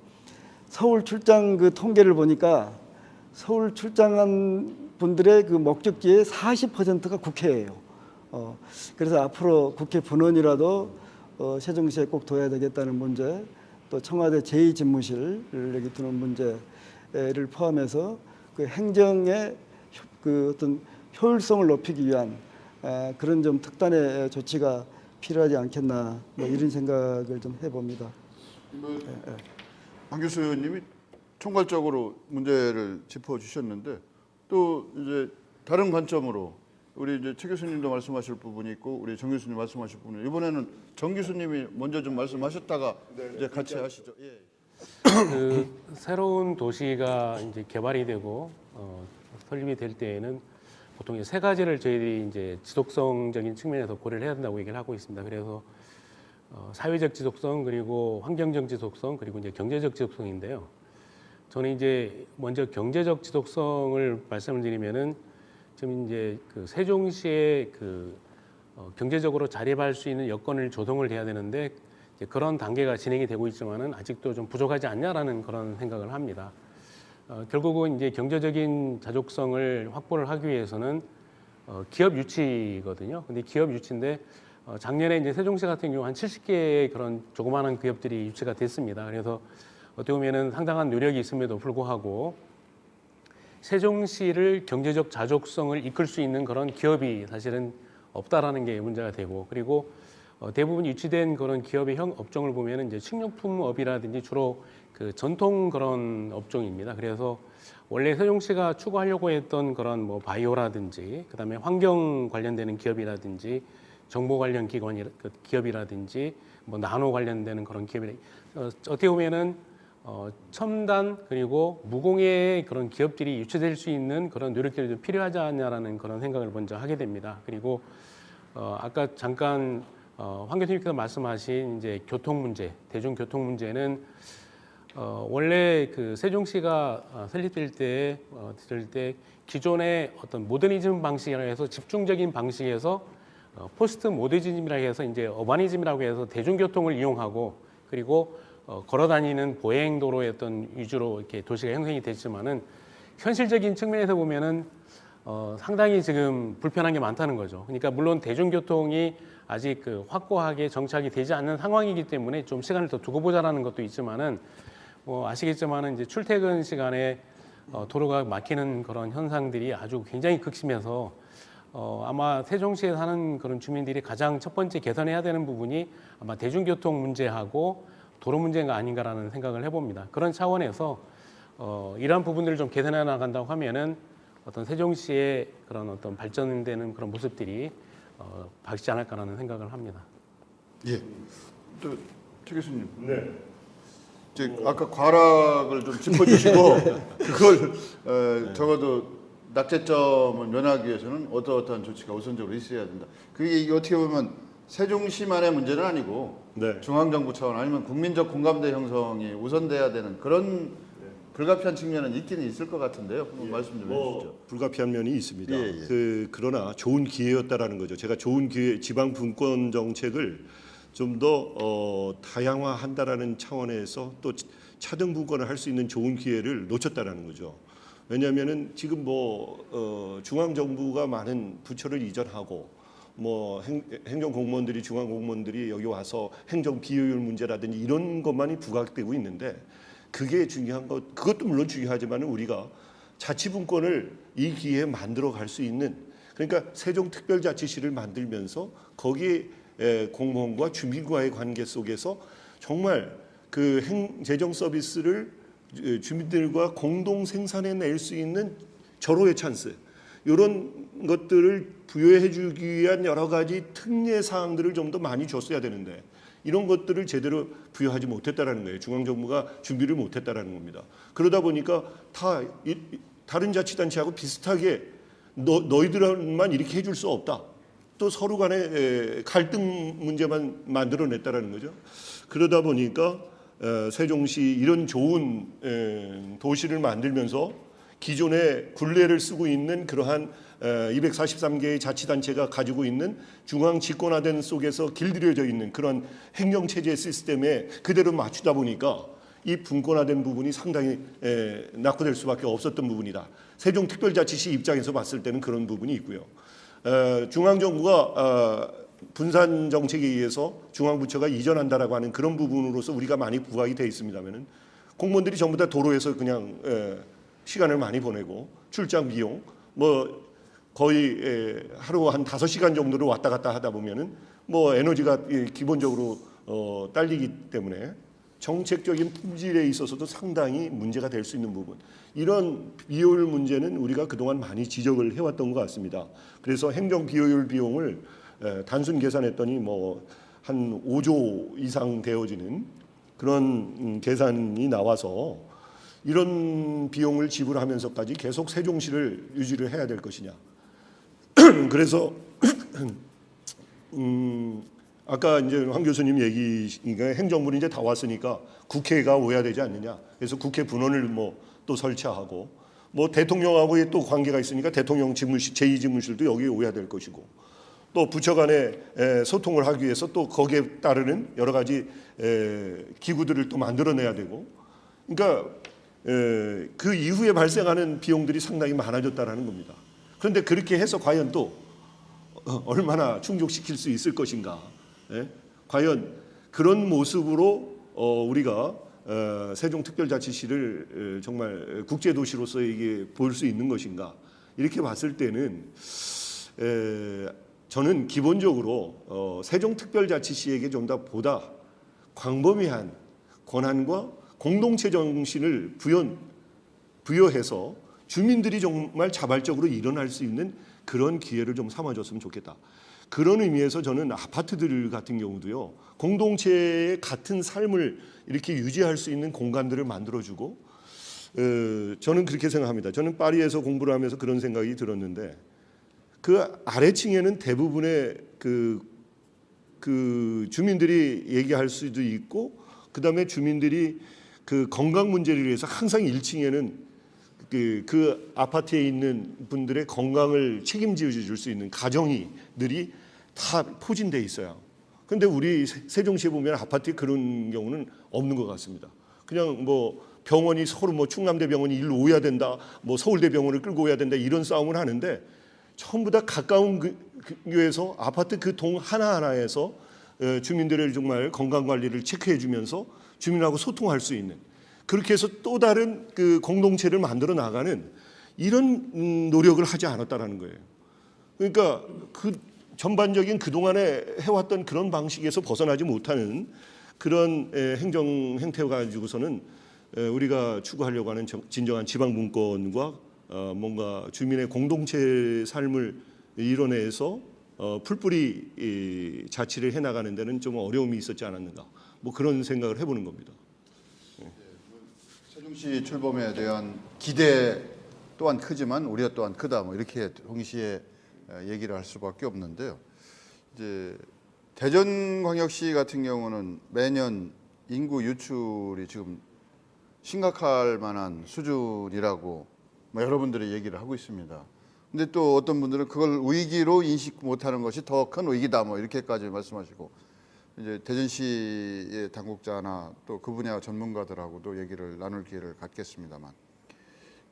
서울 출장 그 통계를 보니까 서울 출장한 분들의 그 목적지의 40%가 국회예요. 그래서 앞으로 국회 분원이라도 세종시에 꼭 둬야 되겠다는 문제, 또 청와대 제2집무실을 여기 두는 문제를 포함해서 그 행정의 그 어떤 효율성을 높이기 위한 그런 좀 특단의 조치가 필요하지 않겠나 뭐 이런 생각을 좀 해봅니다. 안 교수님이 총괄적으로 문제를 짚어주셨는데 또 이제 다른 관점으로 우리 이제 최 교수님도 말씀하실 부분이 있고 우리 정 교수님 말씀하실 부분이 이번에는 정 교수님이 먼저 좀 말씀하셨다가 이제 같이 하시죠. 예. 그 새로운 도시가 이제 개발이 되고 설립이 될 때에는 보통 세 가지를 저희들이 이제 지속성적인 측면에서 고려를 해야 된다고 얘기를 하고 있습니다. 그래서 사회적 지속성 그리고 환경적 지속성 그리고 이제 경제적 지속성인데요. 저는 이제 먼저 경제적 지속성을 말씀을 드리면은 지금 이제 그 세종시에 그 경제적으로 자립할 수 있는 여건을 조성을 해야 되는데 이제 그런 단계가 진행이 되고 있지만은 아직도 좀 부족하지 않냐라는 그런 생각을 합니다. 결국은 이제 경제적인 자족성을 확보를 하기 위해서는 기업 유치거든요. 근데 기업 유치인데 작년에 이제 세종시 같은 경우 한 70개의 그런 조그마한 기업들이 유치가 됐습니다. 그래서 어떻게 보면은 상당한 노력이 있음에도 불구하고 세종시를 경제적 자족성을 이끌 수 있는 그런 기업이 사실은 없다라는 게 문제가 되고 그리고 대부분 유치된 그런 기업의 형 업종을 보면은 이제 식료품업이라든지 주로 그 전통 그런 업종입니다. 그래서 원래 세종시가 추구하려고 했던 그런 뭐 바이오라든지 그다음에 환경 관련되는 기업이라든지 정보 관련 기업이라든지 뭐 나노 관련되는 그런 기업이 어떻게 보면은 첨단 그리고 무공해의 그런 기업들이 유치될 수 있는 그런 노력들이 좀 필요하지 않냐라는 그런 생각을 먼저 하게 됩니다. 그리고 아까 잠깐 황 교수님께서 말씀하신 이제 교통 문제, 대중교통 문제는 원래 그 세종시가 설립될 때 기존의 어떤 모더니즘 방식이라 해서 집중적인 방식에서 포스트 모더니즘이라고 해서 이제 어바니즘이라고 해서 대중교통을 이용하고 그리고 걸어다니는 보행도로의 어떤 위주로 이렇게 도시가 형성이 됐지만은 현실적인 측면에서 보면은 상당히 지금 불편한 게 많다는 거죠. 그러니까 물론 대중교통이 아직 그 확고하게 정착이 되지 않는 상황이기 때문에 좀 시간을 더 두고 보자라는 것도 있지만은 아시겠지만은 이제 출퇴근 시간에 도로가 막히는 그런 현상들이 아주 굉장히 극심해서 아마 세종시에 사는 그런 주민들이 가장 첫 번째 개선해야 되는 부분이 아마 대중교통 문제하고 도로 문제가 아닌가라는 생각을 해봅니다. 그런 차원에서 이러한 부분들을 좀 개선해 나간다고 하면은 어떤 세종시의 그런 어떤 발전되는 그런 모습들이 밝지 않을까라는 생각을 합니다. 예. 또 최 교수님. 네. 이제 아까 과락을 좀 짚어주시고 그걸 적어도 낙제점을 면하기 위해서는 어떠한 조치가 우선적으로 있어야 된다. 그게 이게 어떻게 보면 세종시만의 문제는 아니고 네. 중앙정부 차원 아니면 국민적 공감대 형성이 우선돼야 되는 그런 불가피한 측면은 있기는 있을 것 같은데요. 한번 말씀 좀 해주시죠. 불가피한 면이 있습니다. 예, 예. 그러나 좋은 기회였다라는 거죠. 제가 좋은 기회, 지방 분권 정책을 좀 더 다양화한다라는 차원에서 또 차등 분권을 할 수 있는 좋은 기회를 놓쳤다라는 거죠. 왜냐하면은 지금 중앙 정부가 많은 부처를 이전하고 행정 공무원들이 중앙 공무원들이 여기 와서 행정 비효율 문제라든지 이런 것만이 부각되고 있는데 그게 중요한 것 그것도 물론 중요하지만 우리가 자치분권을 이 기회에 만들어 갈 수 있는 그러니까 세종특별자치시를 만들면서 거기에 공무원과 주민과의 관계 속에서 정말 그 재정 서비스를 주민들과 공동 생산해낼 수 있는 절호의 찬스 이런 것들을 부여해주기 위한 여러 가지 특례 사항들을 좀 더 많이 줬어야 되는데 이런 것들을 제대로 부여하지 못했다라는 거예요. 중앙정부가 준비를 못했다라는 겁니다. 그러다 보니까 다른 자치단체하고 비슷하게 너희들만 이렇게 해줄 수 없다. 또 서로 간에 갈등 문제만 만들어냈다라는 거죠. 그러다 보니까 세종시 이런 좋은 도시를 만들면서 기존의 굴레를 쓰고 있는 그러한 243개의 자치단체가 가지고 있는 중앙 집권화된 속에서 길들여져 있는 그런 행정체제 시스템에 그대로 맞추다 보니까 이 분권화된 부분이 상당히 낙후될 수밖에 없었던 부분이다. 세종특별자치시 입장에서 봤을 때는 그런 부분이 있고요. 중앙정부가 분산 정책에 의해서 중앙부처가 이전한다라고 하는 그런 부분으로서 우리가 많이 부각이 돼 있습니다만은 공무원들이 전부 다 도로에서 그냥 시간을 많이 보내고 출장 비용 거의 하루 한 5시간 정도를 왔다 갔다 하다 보면은 에너지가 기본적으로 딸리기 때문에 정책적인 품질에 있어서도 상당히 문제가 될 수 있는 부분 이런 비효율 문제는 우리가 그동안 많이 지적을 해왔던 것 같습니다. 그래서 행정 비효율 비용을 단순 계산했더니 한 5조 이상 되어지는 그런 계산이 나와서 이런 비용을 지불하면서까지 계속 세종시를 유지를 해야 될 것이냐. 그래서 아까 이제 황 교수님 얘기가 행정부는 이제 다 왔으니까 국회가 오야 되지 않느냐. 그래서 국회 분원을 또 설치하고 대통령하고의 또 관계가 있으니까 대통령 집무실 제2집무실도 여기에 오야 될 것이고 또 부처 간에 소통을 하기 위해서 또 거기에 따르는 여러 가지 기구들을 또 만들어내야 되고 그러니까 그 이후에 발생하는 비용들이 상당히 많아졌다라는 겁니다. 그런데 그렇게 해서 과연 또 얼마나 충족시킬 수 있을 것인가? 과연 그런 모습으로 우리가 세종특별자치시를 정말 국제도시로서 이게 볼 수 있는 것인가? 이렇게 봤을 때는 저는 기본적으로 세종특별자치시에게 좀 더 보다 광범위한 권한과 공동체 정신을 부여해서 주민들이 정말 자발적으로 일어날 수 있는 그런 기회를 좀 삼아줬으면 좋겠다. 그런 의미에서 저는 아파트들 같은 경우도요, 공동체의 같은 삶을 이렇게 유지할 수 있는 공간들을 만들어주고, 저는 그렇게 생각합니다. 저는 파리에서 공부를 하면서 그런 생각이 들었는데, 그 아래층에는 대부분의 그 주민들이 얘기할 수도 있고, 그 다음에 주민들이 그 건강 문제를 위해서 항상 1층에는 그 아파트에 있는 분들의 건강을 책임져 줄 수 있는 가정이들이 다 포진돼 있어요. 그런데 우리 세종시에 보면 아파트에 그런 경우는 없는 것 같습니다. 그냥 뭐 병원이 서로 뭐 충남대 병원이 일로 오야 된다, 뭐 서울대 병원을 끌고 오야 된다, 이런 싸움을 하는데, 전부 다 가까운 교에서 아파트 그 동 하나하나에서 주민들의 정말 건강 관리를 체크해 주면서 주민하고 소통할 수 있는, 그렇게 해서 또 다른 그 공동체를 만들어 나가는 이런 노력을 하지 않았다라는 거예요. 그러니까 그 전반적인 그동안에 해왔던 그런 방식에서 벗어나지 못하는 그런 행정 행태 가지고서는 우리가 추구하려고 하는 진정한 지방 분권과 뭔가 주민의 공동체 삶을 이뤄내서 풀뿌리 자치를 해나가는 데는 좀 어려움이 있었지 않았는가, 뭐 그런 생각을 해보는 겁니다. 세종시 출범에 대한 기대 또한 크지만 우려가 또한 크다, 뭐 이렇게 동시에 얘기를 할 수밖에 없는데요. 이제 대전광역시 같은 경우는 매년 인구 유출이 지금 심각할 만한 수준이라고 뭐 여러분들이 얘기를 하고 있습니다. 근데 또 어떤 분들은 그걸 위기로 인식 못하는 것이 더 큰 위기다, 뭐 이렇게까지 말씀하시고, 이제 대전시의 당국자나 또 그 분야 전문가들하고도 얘기를 나눌 기회를 갖겠습니다만,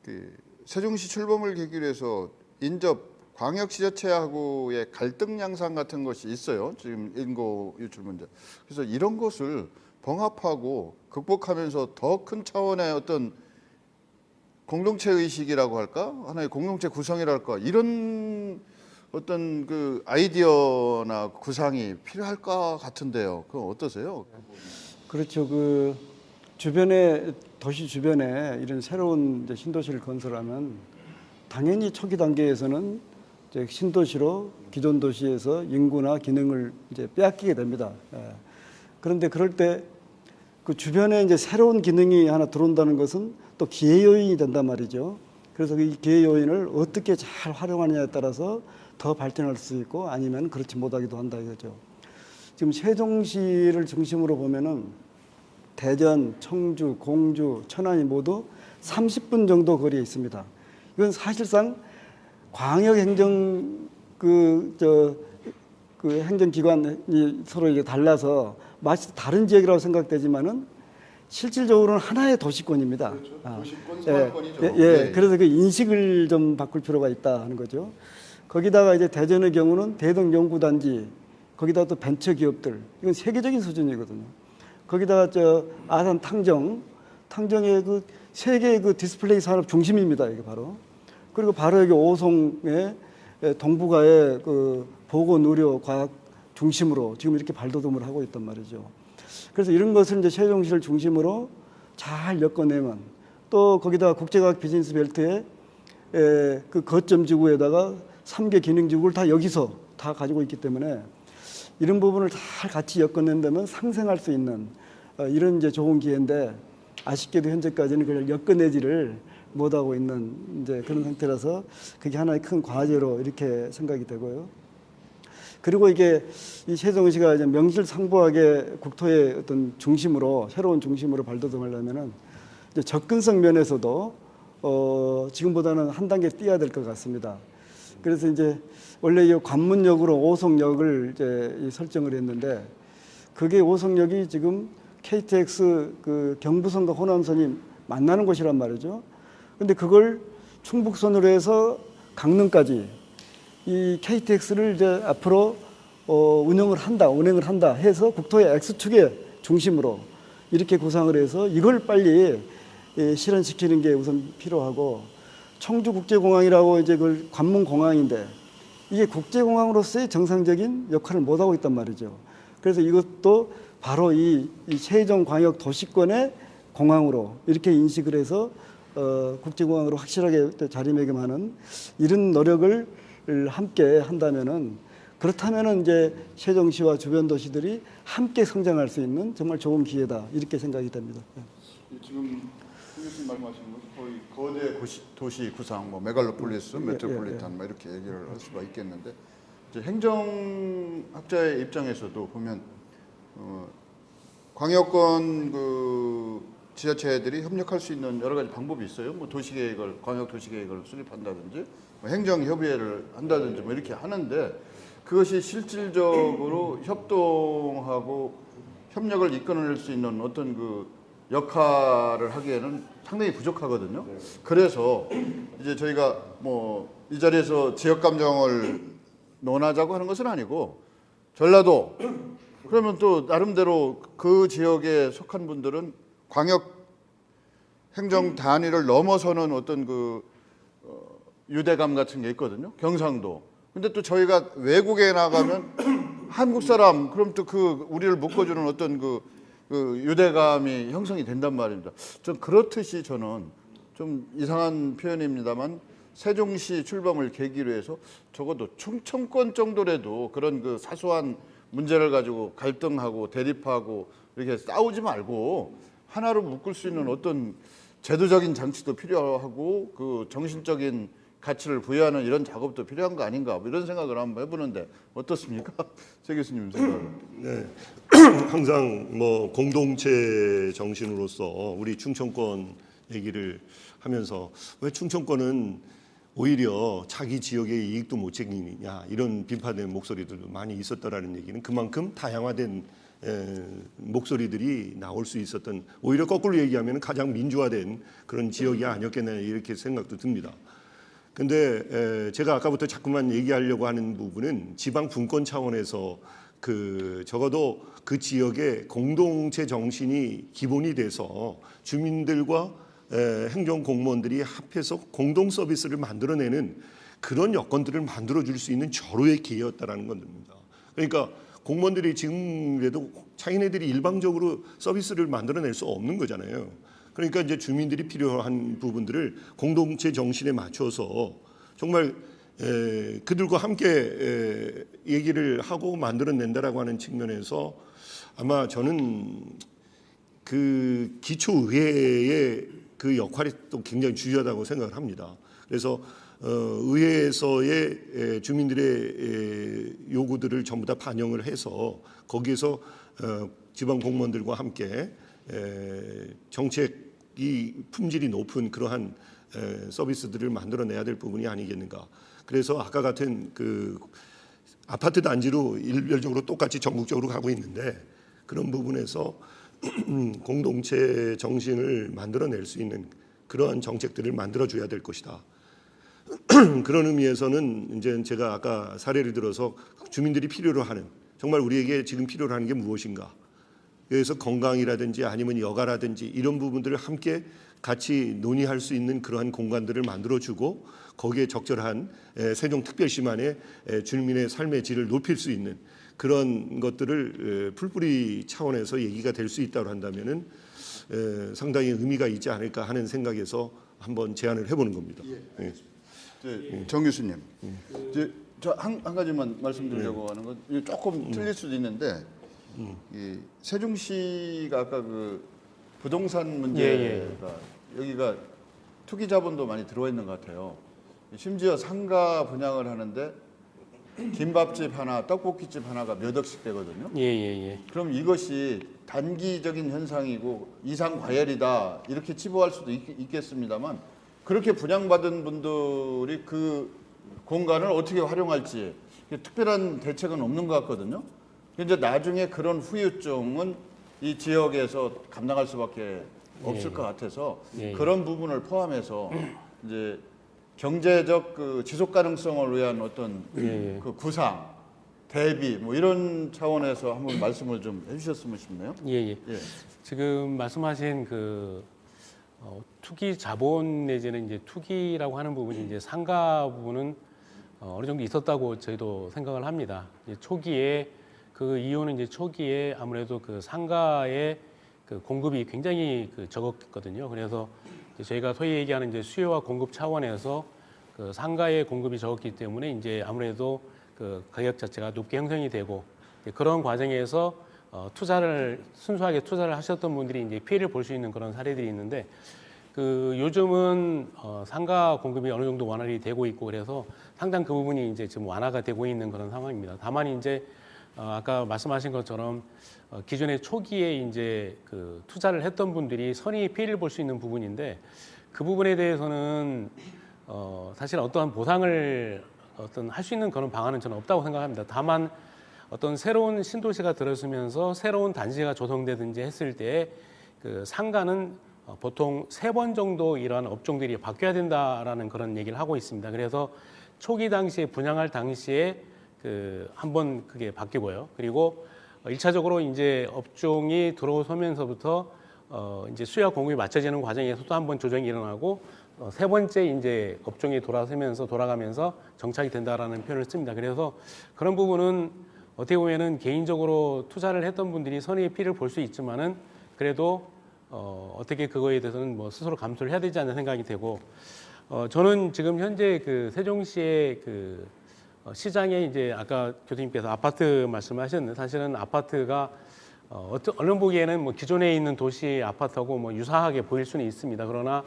그 세종시 출범을 계기로 해서 인접 광역시자체하고의 갈등 양상 같은 것이 있어요. 지금 인구 유출 문제. 그래서 이런 것을 봉합하고 극복하면서 더 큰 차원의 어떤 공동체 의식이라고 할까, 하나의 공동체 구성이랄까, 이런 어떤 그 아이디어나 구상이 필요할 것 같은데요. 그건 어떠세요? 그렇죠. 그 주변에, 도시 주변에 이런 새로운 이제 신도시를 건설하면 당연히 초기 단계에서는 이제 신도시로 기존 도시에서 인구나 기능을 이제 빼앗기게 됩니다. 그런데 그럴 때 그 주변에 이제 새로운 기능이 하나 들어온다는 것은 또 기회 요인이 된단 말이죠. 그래서 이 기회 요인을 어떻게 잘 활용하느냐에 따라서 더 발전할 수 있고, 아니면 그렇지 못하기도 한다 이거죠. 지금 세종시를 중심으로 보면은 대전, 청주, 공주, 천안이 모두 30분 정도 거리에 있습니다. 이건 사실상 광역 행정 행정기관이 서로 이게 달라서 마치 다른 지역이라고 생각되지만은 실질적으로는 하나의 도시권입니다. 그렇죠. 도시권, 생활권이죠. 그래서 그 인식을 좀 바꿀 필요가 있다 하는 거죠. 거기다가 이제 대전의 경우는 대동연구단지, 거기다 또 벤처기업들, 이건 세계적인 수준이거든요. 거기다가 아산 탕정의 그 세계 그 디스플레이 산업 중심입니다. 이게 바로. 그리고 바로 여기 오송의 동북아의 그 보건 의료 과학 중심으로 지금 이렇게 발돋움을 하고 있단 말이죠. 그래서 이런 것을 이제 세종시를 중심으로 잘 엮어내면, 또 거기다가 국제과학 비즈니스 벨트에 그 거점 지구에다가 3개 기능 지구를 다 여기서 다 가지고 있기 때문에 이런 부분을 잘 같이 엮어낸다면 상생할 수 있는 이런 이제 좋은 기회인데, 아쉽게도 현재까지는 그걸 엮어내지를 못하고 있는 이제 그런 상태라서 그게 하나의 큰 과제로 이렇게 생각이 되고요. 그리고 이게 이 세종시가 이제 명실상부하게 국토의 어떤 중심으로, 새로운 중심으로 발돋움하려면은 이제 접근성 면에서도 지금보다는 한 단계 뛰어야 될 것 같습니다. 그래서 이제 원래 이 관문역으로 오송역을 이제 설정을 했는데, 그게 오송역이 지금 KTX 그 경부선과 호남선이 만나는 곳이란 말이죠. 근데 그걸 충북선으로 해서 강릉까지 이 KTX를 이제 앞으로 운행을 한다 해서 국토의 X축의 중심으로 이렇게 구상을 해서 이걸 빨리 실현시키는 게 우선 필요하고, 청주국제공항이라고 이제 그걸 관문공항인데, 이게 국제공항으로서의 정상적인 역할을 못하고 있단 말이죠. 그래서 이것도 바로 이 세종광역 도시권의 공항으로 이렇게 인식을 해서 국제공항으로 확실하게 자리매김하는 이런 노력을 함께 한다면은 그렇다면은 이제 세종시와 주변 도시들이 함께 성장할 수 있는 정말 좋은 기회다 이렇게 생각이 됩니다. 지금 교수님 말씀하시는 건 거의 거대 도시 구상, 뭐 메갈로폴리스, 메트로폴리탄 뭐 이렇게 얘기를 할 수가 있겠는데 이제 행정학자의 입장에서도 보면 광역권 그 지자체들이 협력할 수 있는 여러 가지 방법이 있어요. 뭐 도시계획을 광역 도시계획을 수립한다든지, 뭐 행정협의회를 한다든지 뭐 이렇게 하는데 그것이 실질적으로 협동하고 협력을 이끌어낼 수 있는 어떤 그 역할을 하기에는 상당히 부족하거든요. 그래서 이제 저희가 뭐 이 자리에서 지역 감정을 논하자고 하는 것은 아니고 전라도 그러면 또 나름대로 그 지역에 속한 분들은 광역 행정 단위를 넘어서는 어떤 그 유대감 같은 게 있거든요. 경상도. 근데 또 저희가 외국에 나가면 한국 사람 그럼 또 그 우리를 묶어주는 어떤 그 유대감이 형성이 된단 말입니다. 좀 그렇듯이 저는 좀 이상한 표현입니다만 세종시 출범을 계기로 해서 적어도 충청권 정도라도 그런 그 사소한 문제를 가지고 갈등하고 대립하고 이렇게 싸우지 말고 하나로 묶을 수 있는 어떤 제도적인 장치도 필요하고 그 정신적인 가치를 부여하는 이런 작업도 필요한 거 아닌가 뭐 이런 생각을 한번 해보는데 어떻습니까? 최 교수님 생각은? 네, 항상 뭐 공동체 정신으로서 우리 충청권 얘기를 하면서 왜 충청권은 오히려 자기 지역의 이익도 못 챙기느냐 이런 비판된 목소리들도 많이 있었다라는 얘기는 그만큼 다양화된 목소리들이 나올 수 있었던 오히려 거꾸로 얘기하면 가장 민주화된 그런 지역이 아니었겠나 이렇게 생각도 듭니다. 근데 제가 아까부터 자꾸만 얘기하려고 하는 부분은 지방 분권 차원에서 그 적어도 그 지역의 공동체 정신이 기본이 돼서 주민들과 행정 공무원들이 합해서 공동 서비스를 만들어내는 그런 여건들을 만들어줄 수 있는 절호의 기회였다라는 겁니다. 그러니까 공무원들이 지금이라도 자기네들이 일방적으로 서비스를 만들어낼 수 없는 거잖아요. 그러니까 이제 주민들이 필요한 부분들을 공동체 정신에 맞춰서 정말 그들과 함께 얘기를 하고 만들어낸다라고 하는 측면에서 아마 저는 그 기초의회의 그 역할이 또 굉장히 중요하다고 생각을 합니다. 그래서 의회에서의 주민들의 요구들을 전부 다 반영을 해서 거기에서 지방 공무원들과 함께 정책이 품질이 높은 그러한 서비스들을 만들어내야 될 부분이 아니겠는가. 그래서 아까 같은 그 아파트 단지로 일별적으로 똑같이 전국적으로 가고 있는데 그런 부분에서 공동체 정신을 만들어낼 수 있는 그러한 정책들을 만들어줘야 될 것이다. 그런 의미에서는 이제 제가 아까 사례를 들어서 주민들이 필요로 하는 정말 우리에게 지금 필요로 하는 게 무엇인가. 그래서 건강이라든지 아니면 여가라든지 이런 부분들을 함께 같이 논의할 수 있는 그러한 공간들을 만들어주고 거기에 적절한 세종특별시만의 주민의 삶의 질을 높일 수 있는 그런 것들을 풀뿌리 차원에서 얘기가 될 수 있다고 한다면은 상당히 의미가 있지 않을까 하는 생각에서 한번 제안을 해보는 겁니다. 예. 정 교수님, 이제 저 한 가지만 말씀드리려고 하는 건 조금 틀릴 수도 있는데 이 세종시가 아까 그 부동산 문제가 여기가 투기 자본도 많이 들어와 있는 것 같아요. 심지어 상가 분양을 하는데 김밥집 하나, 떡볶이집 하나가 몇 억씩 되거든요. 그럼 이것이 단기적인 현상이고 이상 과열이다 이렇게 치부할 수도 있겠습니다만 그렇게 분양받은 분들이 그 공간을 어떻게 활용할지 특별한 대책은 없는 것 같거든요. 이제 나중에 그런 후유증은 이 지역에서 감당할 수밖에 없을 것 같아서 그런 부분을 포함해서 이제 경제적 그 지속 가능성을 위한 어떤 그 구상, 대비 뭐 이런 차원에서 한번 말씀을 좀 해주셨으면 싶네요. 지금 말씀하신 그 투기 자본 내지는 이제 투기라고 하는 부분이 이제 상가 부분은 어느 정도 있었다고 저희도 생각을 합니다. 이제 초기에 그 이유는 이제 초기에 아무래도 그 상가의 그 공급이 굉장히 그 적었거든요. 그래서 이제 저희가 소위 얘기하는 이제 수요와 공급 차원에서 그 상가의 공급이 적었기 때문에 이제 아무래도 그 가격 자체가 높게 형성이 되고 그런 과정에서 순수하게 투자를 하셨던 분들이 이제 피해를 볼 수 있는 그런 사례들이 있는데 그 요즘은 상가 공급이 어느 정도 완화가 되고 있고 그래서 상당 그 부분이 이제 지금 완화가 되고 있는 그런 상황입니다. 다만 이제 아까 말씀하신 것처럼 기존에 초기에 이제 그 투자를 했던 분들이 선의 피해를 볼 수 있는 부분인데 그 부분에 대해서는 사실 어떠한 보상을 할 수 있는 그런 방안은 저는 없다고 생각합니다. 다만 어떤 새로운 신도시가 들어서면서 새로운 단지가 조성되든지 했을 때 그 상가는 보통 3번 정도 이러한 업종들이 바뀌어야 된다라는 그런 얘기를 하고 있습니다. 그래서 초기 당시에 분양할 당시에 그 한번 그게 바뀌고요. 그리고 1차적으로 이제 업종이 들어서면서부터 이제 수요와 공급이 맞춰지는 과정에서 또 한번 조정이 일어나고 세 번째 이제 업종이 돌아가면서 정착이 된다라는 표현을 씁니다. 그래서 그런 부분은 어떻게 보면은 개인적으로 투자를 했던 분들이 선의의 피해를 볼 수 있지만은 그래도 어떻게 그거에 대해서는 뭐 스스로 감수를 해야 되지 않는 생각이 되고 저는 지금 현재 그 세종시의 그 시장에 이제 아까 교수님께서 아파트 말씀하셨는데 사실은 아파트가 언론 보기에는 뭐 기존에 있는 도시 아파트하고 뭐 유사하게 보일 수는 있습니다. 그러나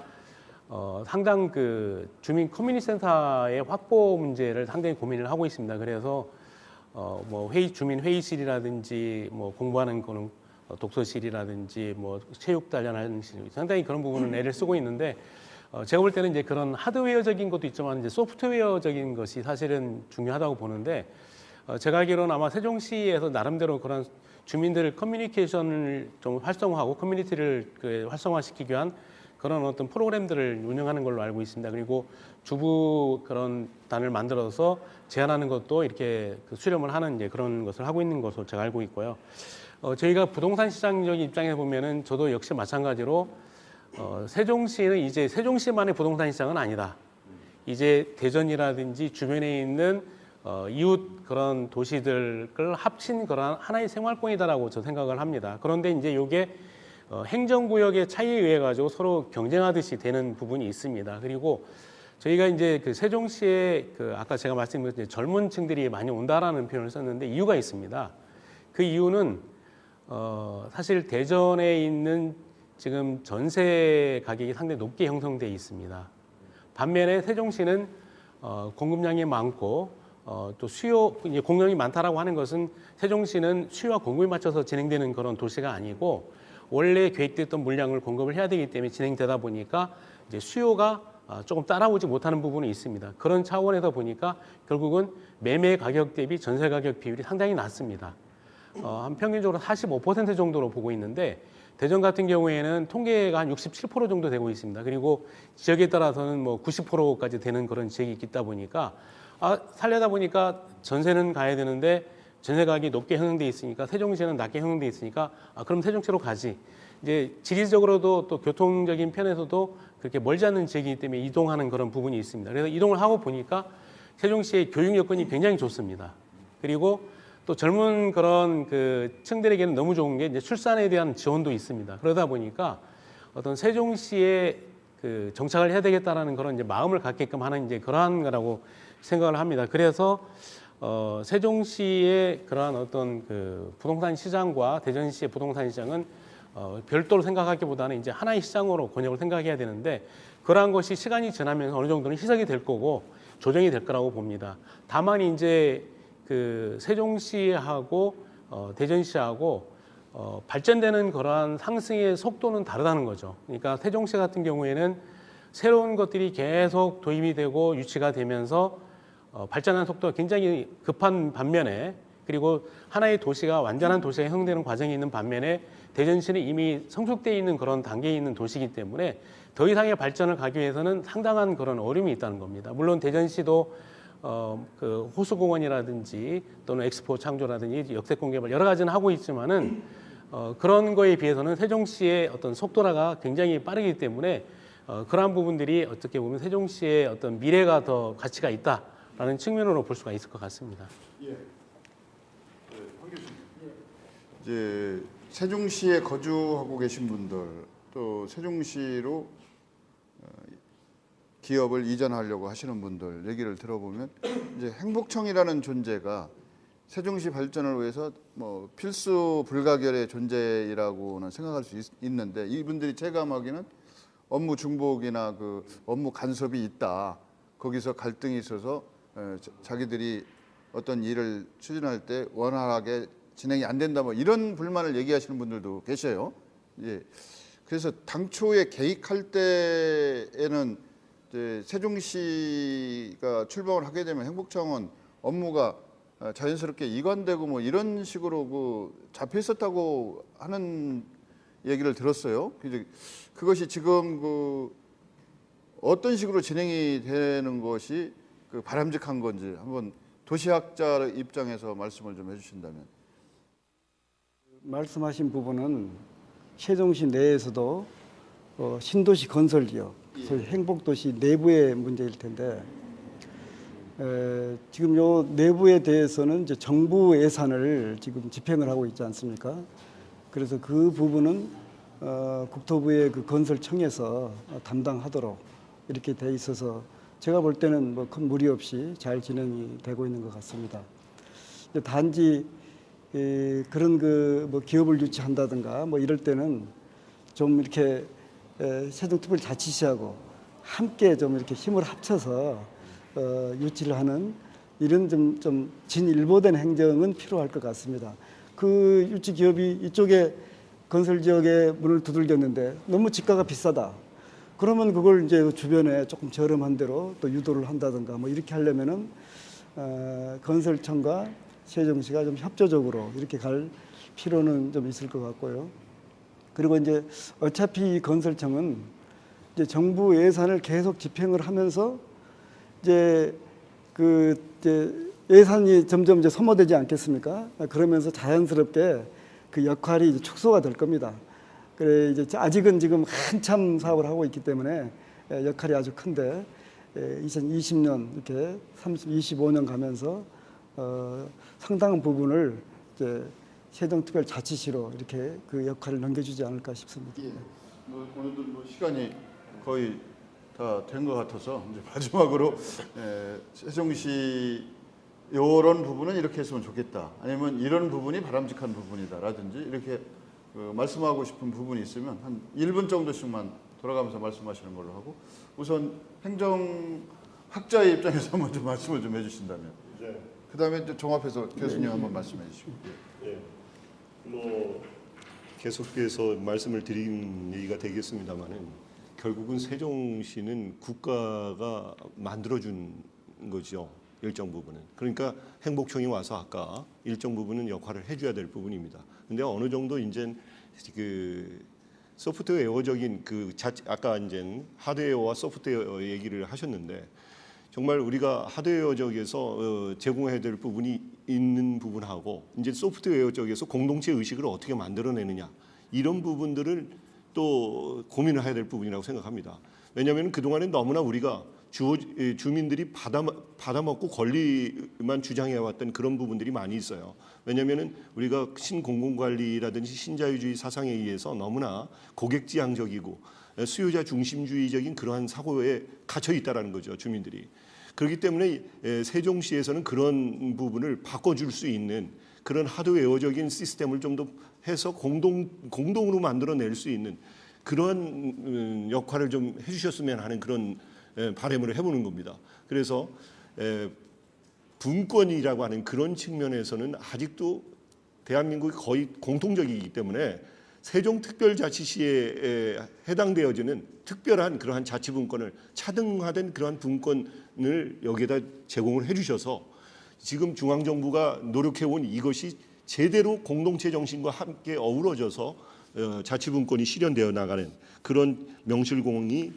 상당 그 주민 커뮤니티 센터의 확보 문제를 상당히 고민을 하고 있습니다. 그래서 뭐 주민 회의실이라든지 뭐 공부하는 거는 독서실이라든지 뭐 체육 단련하는 실 상당히 그런 부분은 애를 쓰고 있는데 제가 볼 때는 이제 그런 하드웨어적인 것도 있지만 이제 소프트웨어적인 것이 사실은 중요하다고 보는데 제가 알기로는 아마 세종시에서 나름대로 그런 주민들 커뮤니케이션을 좀 활성화하고 커뮤니티를 활성화시키기 위한 그런 어떤 프로그램들을 운영하는 걸로 알고 있습니다. 그리고 주부 그런 단을 만들어서 제안하는 것도 이렇게 수렴을 하는 이제 그런 것을 하고 있는 것으로 제가 알고 있고요. 저희가 부동산 시장적인 입장에서 보면은 저도 역시 마찬가지로 세종시는 이제 세종시만의 부동산 시장은 아니다. 이제 대전이라든지 주변에 있는 이웃 그런 도시들을 합친 그런 하나의 생활권이다라고 저 생각을 합니다. 그런데 이제 이게 행정구역의 차이에 의해 가지고 서로 경쟁하듯이 되는 부분이 있습니다. 그리고 저희가 이제 그 세종시에 그 아까 제가 말씀드린 젊은 층들이 많이 온다라는 표현을 썼는데 이유가 있습니다. 그 이유는 사실 대전에 있는 지금 전세 가격이 상당히 높게 형성돼 있습니다. 반면에 세종시는 공급량이 많고 또 공급량이 많다라고 하는 것은 세종시는 수요와 공급에 맞춰서 진행되는 그런 도시가 아니고 원래 계획됐던 물량을 공급을 해야 되기 때문에 진행되다 보니까 이제 수요가 조금 따라오지 못하는 부분이 있습니다. 그런 차원에서 보니까 결국은 매매 가격 대비 전세 가격 비율이 상당히 낮습니다. 한 평균적으로 45% 정도로 보고 있는데 대전 같은 경우에는 통계가 한 67% 정도 되고 있습니다. 그리고 지역에 따라서는 뭐 90%까지 되는 그런 지역이 있다 보니까 살려다 보니까 전세는 가야 되는데 전세 가격이 높게 형성돼 있으니까 세종시는 낮게 형성돼 있으니까 그럼 세종시로 가지. 이제 지리적으로도 또 교통적인 편에서도 그렇게 멀지 않는 지역이기 때문에 이동하는 그런 부분이 있습니다. 그래서 이동을 하고 보니까 세종시의 교육 여건이 굉장히 좋습니다. 그리고 또 젊은 그런 그 층들에게는 너무 좋은 게 이제 출산에 대한 지원도 있습니다. 그러다 보니까 어떤 세종시에 그 정착을 해야 되겠다라는 그런 이제 마음을 갖게끔 하는 이제 그러한 거라고 생각을 합니다. 그래서 세종시의 그러한 어떤 그 부동산 시장과 대전시의 부동산 시장은 별도로 생각하기보다는 이제 하나의 시장으로 권역을 생각해야 되는데 그러한 것이 시간이 지나면서 어느 정도는 희석이 될 거고 조정이 될 거라고 봅니다. 다만 이제 그 세종시하고 대전시하고 발전되는 그러한 상승의 속도는 다르다는 거죠. 그러니까 세종시 같은 경우에는 새로운 것들이 계속 도입이 되고 유치가 되면서 발전하는 속도가 굉장히 급한 반면에 그리고 하나의 도시가 완전한 도시가 형성되는 과정이 있는 반면에 대전시는 이미 성숙되어 있는 그런 단계에 있는 도시이기 때문에 더 이상의 발전을 가기 위해서는 상당한 그런 어려움이 있다는 겁니다. 물론 대전시도 그 호수공원이라든지 또는 엑스포 창조라든지 역세권 개발 여러 가지는 하고 있지만은 그런 거에 비해서는 세종시의 어떤 속도가 굉장히 빠르기 때문에 그러한 부분들이 어떻게 보면 세종시의 어떤 미래가 더 가치가 있다. 라는 측면으로 볼 수가 있을 것 같습니다. 이제 세종시에 거주하고 계신 분들 또 세종시로 기업을 이전하려고 하시는 분들 얘기를 들어보면 이제 행복청이라는 존재가 세종시 발전을 위해서 뭐 필수 불가결의 존재라고는 생각할 수 있는데 이분들이 체감하기는 업무 중복이나 그 업무 간섭이 있다. 거기서 갈등이 있어서 자기들이 어떤 일을 추진할 때 원활하게 진행이 안 된다 뭐 이런 불만을 얘기하시는 분들도 계셔요. 예. 그래서 당초에 계획할 때에는 이제 세종시가 출범을 하게 되면 행복청은 업무가 자연스럽게 이관되고 뭐 이런 식으로 그 잡혀 있었다고 하는 얘기를 들었어요. 그것이 지금 그 어떤 식으로 진행이 되는 것이 그 바람직한 건지 한번 도시학자 입장에서 말씀을 좀 해주신다면. 말씀하신 부분은 세종시 내에서도 신도시 건설 지역, 소위 행복도시 내부의 문제일 텐데 지금 요 내부에 대해서는 이제 정부 예산을 지금 집행을 하고 있지 않습니까? 그래서 그 부분은 국토부의 그 건설청에서 담당하도록 이렇게 돼 있어서 제가 볼 때는 뭐 큰 무리 없이 잘 진행이 되고 있는 것 같습니다. 단지 그런 그 뭐 기업을 유치한다든가 뭐 이럴 때는 좀 이렇게 세종특별자치시하고 함께 좀 이렇게 힘을 합쳐서 유치를 하는 이런 좀 진일보된 행정은 필요할 것 같습니다. 그 유치 기업이 이쪽에 건설 지역에 문을 두들겼는데 너무 지가가 비싸다. 그러면 그걸 이제 주변에 조금 저렴한 데로 또 유도를 한다든가 뭐 이렇게 하려면은 건설청과 세종시가 좀 협조적으로 이렇게 갈 필요는 좀 있을 것 같고요. 그리고 이제 어차피 건설청은 이제 정부 예산을 계속 집행을 하면서 이제 예산이 점점 이제 소모되지 않겠습니까? 그러면서 자연스럽게 그 역할이 이제 축소가 될 겁니다. 그래 이제 아직은 지금 한참 사업을 하고 있기 때문에 역할이 아주 큰데 2020년 이렇게 25년 가면서 상당한 부분을 이제 세종특별자치시로 이렇게 그 역할을 넘겨주지 않을까 싶습니다. 예. 오늘도 뭐 시간이 거의 다 된 것 같아서 이제 마지막으로 세종시 이런 부분은 이렇게 했으면 좋겠다. 아니면 이런 부분이 바람직한 부분이다라든지 이렇게 말씀하고 싶은 부분이 있으면 한 1분 정도씩만 돌아가면서 말씀하시는 걸로 하고 우선 행정학자의 입장에서 먼저 말씀을 좀 해주신다면 네. 그다음에 이제 종합해서 교수님 한번 말씀해 주시고. 예. 뭐 계속해서 말씀을 드린 얘기가 되겠습니다만은 결국은 세종시는 국가가 만들어준 거죠. 일정 부분은. 그러니까 행복청이 와서 아까 일정 부분은 역할을 해줘야 될 부분입니다. 근데 어느 정도 이제 그 소프트웨어적인 아까 이제 하드웨어와 소프트웨어 얘기를 하셨는데 정말 우리가 하드웨어적에서 제공해야 될 부분이 있는 부분하고 이제 소프트웨어 쪽에서 공동체 의식을 어떻게 만들어내느냐 이런 부분들을 또 고민을 해야 될 부분이라고 생각합니다. 왜냐하면 그동안에 너무나 우리가 주민들이 받아먹고 권리만 주장해왔던 그런 부분들이 많이 있어요. 왜냐하면 우리가 신공공관리라든지 신자유주의 사상에 의해서 너무나 고객지향적이고 수요자 중심주의적인 그러한 사고에 갇혀 있다라는 거죠, 주민들이. 그렇기 때문에 세종시에서는 그런 부분을 바꿔줄 수 있는 그런 하드웨어적인 시스템을 좀 더 해서 공동으로 만들어낼 수 있는 그런 역할을 좀 해주셨으면 하는 그런 바람을 해보는 겁니다. 그래서 분권이라고 하는 그런 측면에서는 아직도 대한민국이 거의 공통적이기 때문에 세종특별자치시에 해당되어지는 특별한 그러한 자치분권을 차등화된 그러한 분권을 여기에다 제공을 해주셔서 지금 중앙정부가 노력해온 이것이 제대로 공동체 정신과 함께 어우러져서 자치분권이 실현되어 나가는 그런 명실공히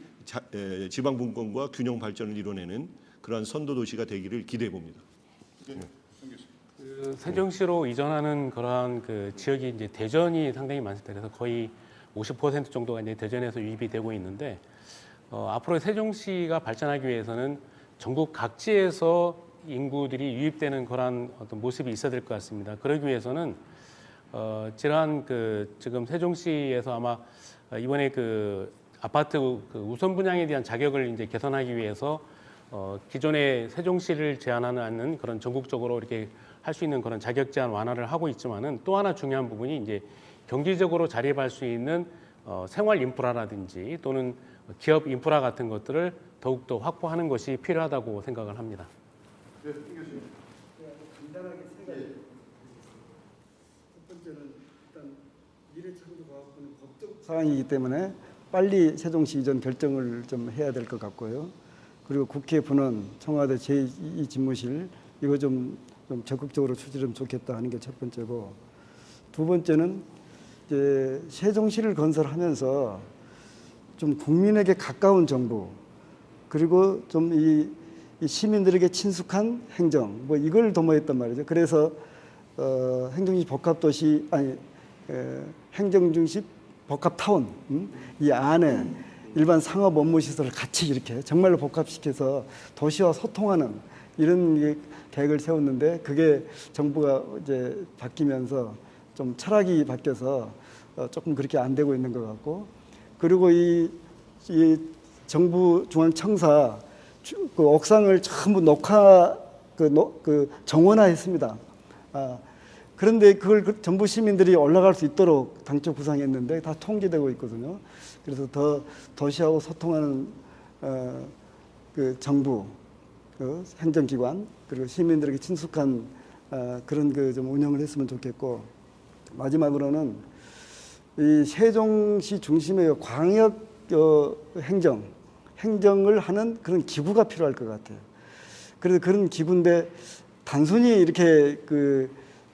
지방분권과 균형 발전을 이뤄내는 그러한 선도도시가 되기를 기대해 봅니다. 세종시로 이전하는 그러한 그 지역이 이제 대전이 상당히 많습니다. 그래서 거의 50% 정도가 이제 대전에서 유입이 되고 있는데 앞으로 세종시가 발전하기 위해서는 전국 각지에서 인구들이 유입되는 그런 어떤 모습이 있어야 될 것 같습니다. 그러기 위해서는 지난 지금 세종시에서 아마 이번에 아파트 우선 분양에 대한 자격을 이제 개선하기 위해서 기존의 세종시를 제한하는 않는 그런 전국적으로 이렇게 할 수 있는 그런 자격 제한 완화를 하고 있지만은 또 하나 중요한 부분이 이제 경제적으로 자립할 수 있는 생활 인프라라든지 또는 기업 인프라 같은 것들을 더욱더 확보하는 것이 필요하다고 생각을 합니다. 네, 교수님. 간단하게 세 가지. 첫 번째는 일단 미래창조과학부는 법적 사항이기 때문에 빨리 세종시 이전 결정을 좀 해야 될 것 같고요. 그리고 국회 분원, 청와대 제2 집무실 이거 좀 적극적으로 추진하면 좋겠다 하는 게 첫 번째고, 두 번째는 이제 세종시를 건설하면서 좀 국민에게 가까운 정부, 그리고 좀 이 시민들에게 친숙한 행정, 뭐 이걸 도모했단 말이죠. 그래서 행정중심 복합도시 행정중심 복합타운 이 안에 일반 상업 업무 시설을 같이 이렇게 정말로 복합시켜서 도시와 소통하는 이런 계획을 세웠는데, 그게 정부가 이제 바뀌면서 좀 철학이 바뀌어서 조금 그렇게 안 되고 있는 것 같고, 그리고 이 정부 중앙청사 그 옥상을 전부 녹화 정원화했습니다. 그런데 그걸 전부 시민들이 올라갈 수 있도록 당초 구상했는데 다 통제되고 있거든요. 그래서 더 도시하고 소통하는 그 정부, 그 행정기관, 그리고 시민들에게 친숙한 그런 좀 운영을 했으면 좋겠고, 마지막으로는 이 세종시 중심의 광역 행정을 하는 그런 기구가 필요할 것 같아요. 그래서 그런 기구인데 단순히 이렇게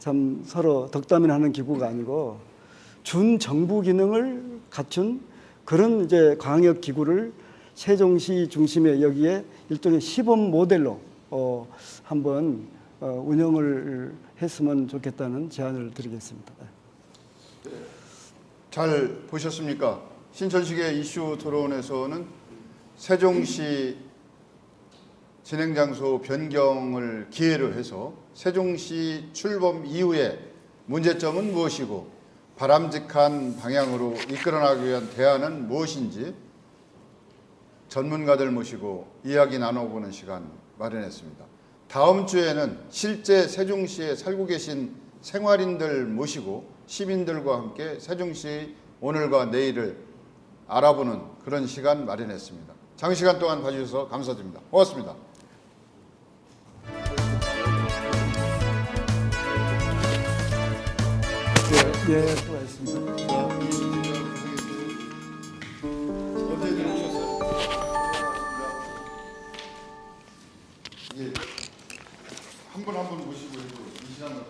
참 서로 덕담이나 는 기구가 아니고 준 정부 기능을 갖춘 그런 이제 광역 기구를 세종시 중심에 여기에 일종의 시범 모델로 한번 운영을 했으면 좋겠다는 제안을 드리겠습니다. 잘 보셨습니까? 신천식의 이슈 토론에서는 세종시 진행 장소 변경을 기회로 해서 세종시 출범 이후의 문제점은 무엇이고 바람직한 방향으로 이끌어나가기 위한 대안은 무엇인지 전문가들 모시고 이야기 나눠보는 시간 마련했습니다. 다음 주에는 실제 세종시에 살고 계신 생활인들 모시고 시민들과 함께 세종시 오늘과 내일을 알아보는 그런 시간 마련했습니다. 장시간 동안 봐주셔서 감사드립니다. 고맙습니다. 예, 수고하셨습니다. 어제 들으셨어요? 한 분 한 분 모시고 이 시간